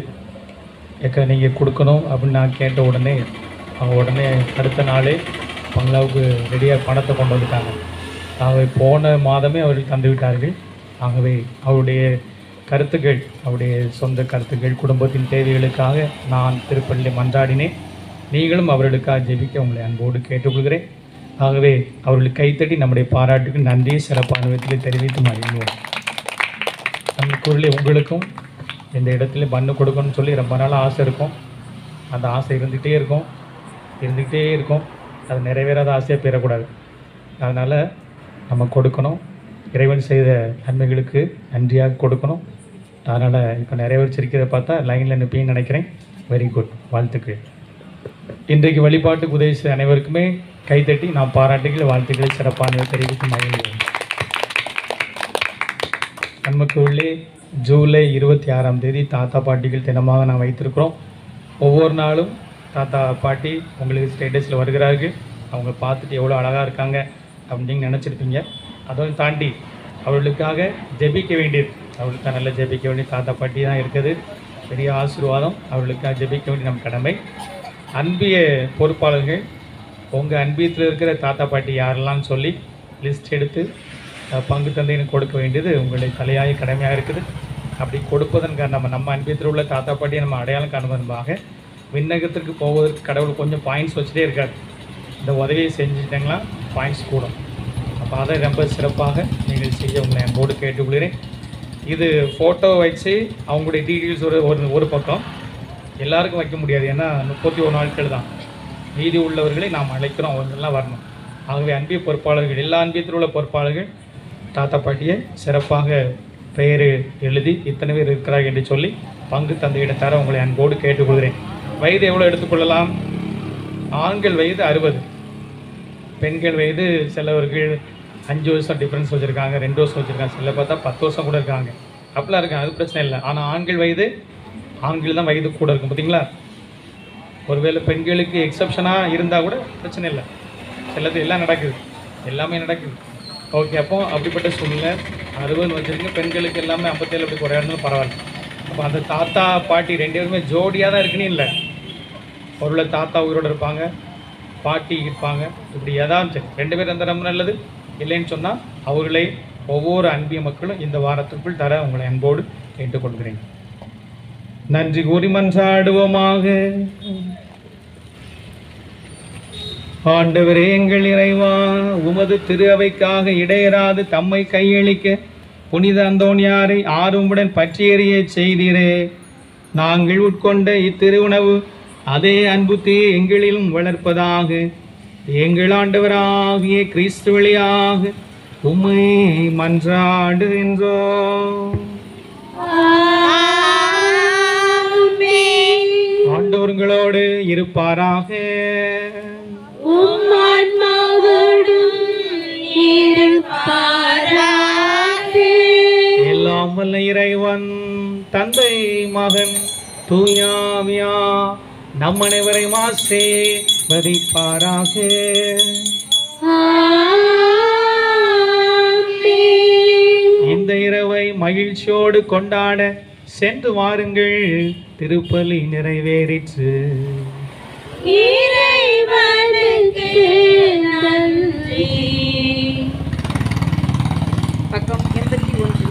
நீங்கள் கொடுக்கணும் அப்படின்னு நான் கேட்ட உடனே அவங்க உடனே அடுத்த நாளே பங்களாவுக்கு ரெடியாக பணத்தை கொண்டு வந்துட்டாங்க. ஆகவே போன மாதமே அவர்கள் தந்து விட்டார்கள். ஆகவே அவருடைய கருத்துக்கள், அவருடைய சொந்த கருத்துக்கள், குடும்பத்தின் தேவைகளுக்காக நான் திருப்பள்ளி மன்றாடினேன். நீங்களும் அவர்களுக்காக ஜெபிக்க உங்களை அன்போடு கேட்டுக்கொள்கிறேன். ஆகவே அவர்களுக்கு கைத்தட்டி நம்முடைய பாராட்டுக்கு நன்றியை சிறப்பான விதத்தில் தெரிவித்து மகிழ்வோம். நம்ம குரலை உங்களுக்கும் இந்த இடத்துல பண்ணு கொடுக்கணும்னு சொல்லி ரொம்ப நாள் ஆசை இருக்கும். அந்த ஆசை இருந்துகிட்டே இருக்கும். அது நிறைவேறாத ஆசையாக பெறக்கூடாது. அதனால் நம்ம கொடுக்கணும். இறைவன் செய்த நன்மைகளுக்கு நன்றியாக கொடுக்கணும். அதனால் இப்போ நிறைவேற்றிருக்கிறத பார்த்தா லைனில் நிற்பீங்கன்னு நினைக்கிறேன். வெரி குட், வாழ்த்துக்கள். இன்றைக்கு வழிபாட்டுக்கு உதவி செய்த அனைவருக்குமே கைத்தட்டி நாம் பாராட்டுகள் வாழ்த்துக்களை சிறப்பான தெரிவித்து மகிழ்வோம். நமக்கு உள்ளே ஜூலை 26ஆம் தேதி தாத்தா பாட்டிகள் தினமாக நாம் வைத்திருக்கிறோம். ஒவ்வொரு நாளும் தாத்தா பாட்டி உங்களுக்கு ஸ்டேட்டஸில் வருகிறார்கள். அவங்க பார்த்துட்டு எவ்வளோ அழகாக இருக்காங்க அப்படின்னு நினச்சிருப்பீங்க. அதோடு தாண்டி அவர்களுக்காக ஜெபிக்க வேண்டியது, அவர்களுக்காக நல்லா ஜெபிக்க வேண்டிய தாத்தா பாட்டி தான் இருக்குது. பெரிய ஆசீர்வாதம். அவர்களுக்காக ஜெபிக்க வேண்டிய நம் கடமை. அன்பிய பொறுப்பாளர்கள் உங்கள் அன்பியத்தில் இருக்கிற தாத்தா பாட்டி யாரெல்லாம் சொல்லி லிஸ்ட் எடுத்து பங்கு தந்தையினு கொடுக்க வேண்டியது உங்களுடைய தலையாய கடமையாக இருக்குது. அப்படி கொடுப்பதன் காரணம் நம்ம அன்பியத்தில் உள்ள தாத்தா பாட்டியை நம்ம அடையாளம் காணுவதற்காக விண்ணகத்திற்கு போவதற்கு கடவுள் கொஞ்சம் பாயிண்ட்ஸ் வச்சுட்டே இருக்கார். இந்த உதவியை செஞ்சுட்டாங்களா பாயிண்ட்ஸ் கூடும். அப்போ அதை ரொம்ப சிறப்பாக நீங்கள் செய்ய உங்களை அன்போடு கேட்டுக்கொள்கிறேன். இது ஃபோட்டோ வச்சு அவங்களுடைய டீட்டெயில்ஸ் ஒரு பக்கம் எல்லாருக்கும் வைக்க முடியாது. ஏன்னா 31 நாட்கள் தான். மீதி உள்ளவர்களை நாம் அழைக்கிறோம், அவர்களெல்லாம் வரணும். ஆகவே அன்பிய பொறுப்பாளர்கள், எல்லா அன்பியத்தில் உள்ள பொறுப்பாளர்கள் தாத்தா பாட்டியை சிறப்பாக பெயர் எழுதி இத்தனை பேர் இருக்கிறார்கள் என்று சொல்லி பங்கு தந்தையிட தர உங்களை அன்போடு கேட்டுக்கொள்கிறேன். வயது எவ்வளோ எடுத்துக்கொள்ளலாம்? ஆண்கள் வயது 60, பெண்கள் வயது சிலவர்கள் 5 வருஷம் டிஃப்ரென்ஸ் வச்சுருக்காங்க, 2 வருஷம் வச்சுருக்காங்க, சில பார்த்தா 10 வருஷம் கூட இருக்காங்க. அப்படிலாம் இருக்காங்க, அது பிரச்சனை இல்லை. ஆனால் ஆண்கள் தான் வயது கூட இருக்கும் பார்த்தீங்களா. ஒருவேளை பெண்களுக்கு எக்ஸப்ஷனாக இருந்தால் கூட பிரச்சனை இல்லை. சிலது எல்லாம் நடக்குது, எல்லாமே நடக்குது. ஓகே, அப்போ அப்படிப்பட்ட சூழ்நிலை 60 வச்சுருங்க. பெண்களுக்கு எல்லாமே 57 அப்படி குறையாதுன்னு பரவாயில்ல. அப்போ அந்த தாத்தா பாட்டி 2 பேருமே ஜோடியாக தான் இருக்குன்னு இல்லை. ஒருவேளை தாத்தா உயிரோடு இருப்பாங்க, பாட்டி இருப்பாங்க, இப்படி ஏதாவது சரி 2 பேர் அந்த ரொம்ப நல்லது. இல்லைன்னு சொன்னால் அவர்களை ஒவ்வொரு அன்பிய மக்களும் இந்த வாரத்திற்குள் தர உங்களை அன்போடு கேட்டுக்கொள்கிறேன். நன்றி கூறி மன்றாடுவோமாக. ஆண்டவரே எங்கள் இறைவா, உமது திரு அவைக்காக இடையராது தம்மை கையளிக்க புனித அந்தோணியாரை ஆர்வமுடன் பற்றி எறிய செய்தீரே. நாங்கள் உட்கொண்ட இத்திருவுணவு அதே அன்பு தீ எங்களிலும் வளர்ப்பதாக. எங்கள் ஆண்டவராகிய கிறிஸ்து வழியாக உம்மை மன்றாடுகின்றோம். ஆண்டவர்களோடு இருப்பாராக. எல்லாம் வல்ல இறைவன் தந்தை மகன் தூயாவியா நம் அனைவரையும் ஆசீர்வதிப்பாராக. இந்த இரவை மகிழ்ச்சியோடு கொண்டாட சென்று வாருங்கள். திருப்பலி நிறைவேறிற்று. பக்கம் 81.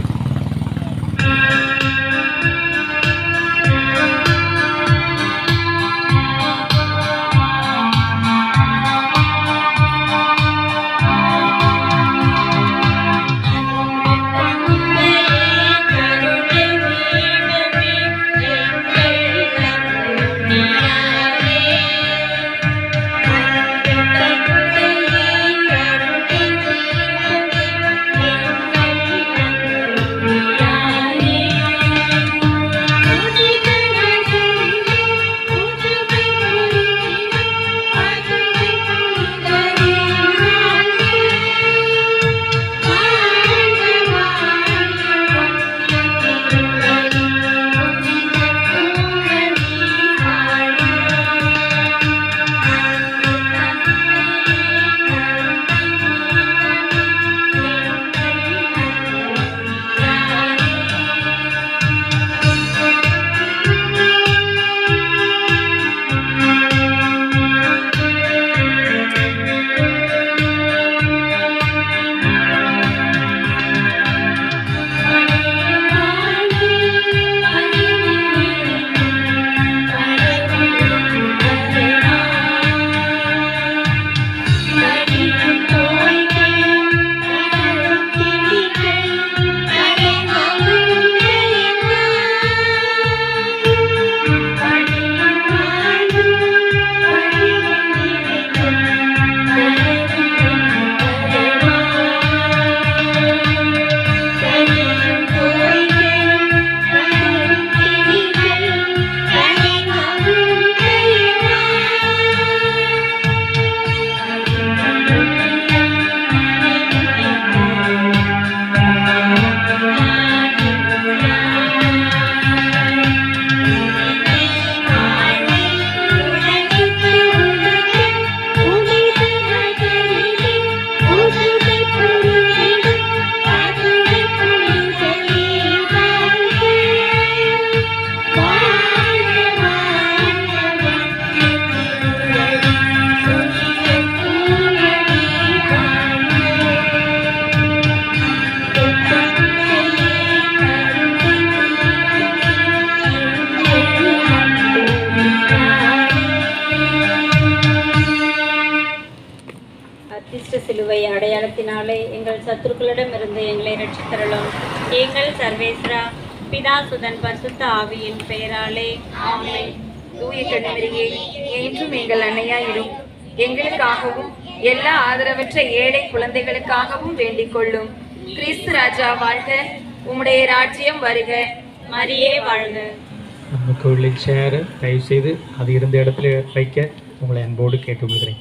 சிலுவை அடையாளத்தினாலே எங்கள் சத்துருக்களிடமிருந்து எங்களை ரட்சித்தருளும். எங்கள் சர்வேஸ்வரா பிதா சுதன் பரிசுத்த ஆவியின் பெயராலே ஆமென். தூய கன்னிமரியே, என்றும் எங்கள் அன்னையாயிரும். எங்களுக்காகவும் எல்லா ஆதரவற்ற ஏழை குழந்தைகளுக்காகவும் வேண்டிக் கொள்ளும். கிறிஸ்து ராஜா வாழ்க, உம்முடைய ராஜ்யம் வருக, மரியே வாழ்க. நமக்கு உள்ள சேர தயவு செய்து அது இருந்த இடத்துல வைக்க உங்களை அன்போடு கேட்டுக்கொள்கிறேன்.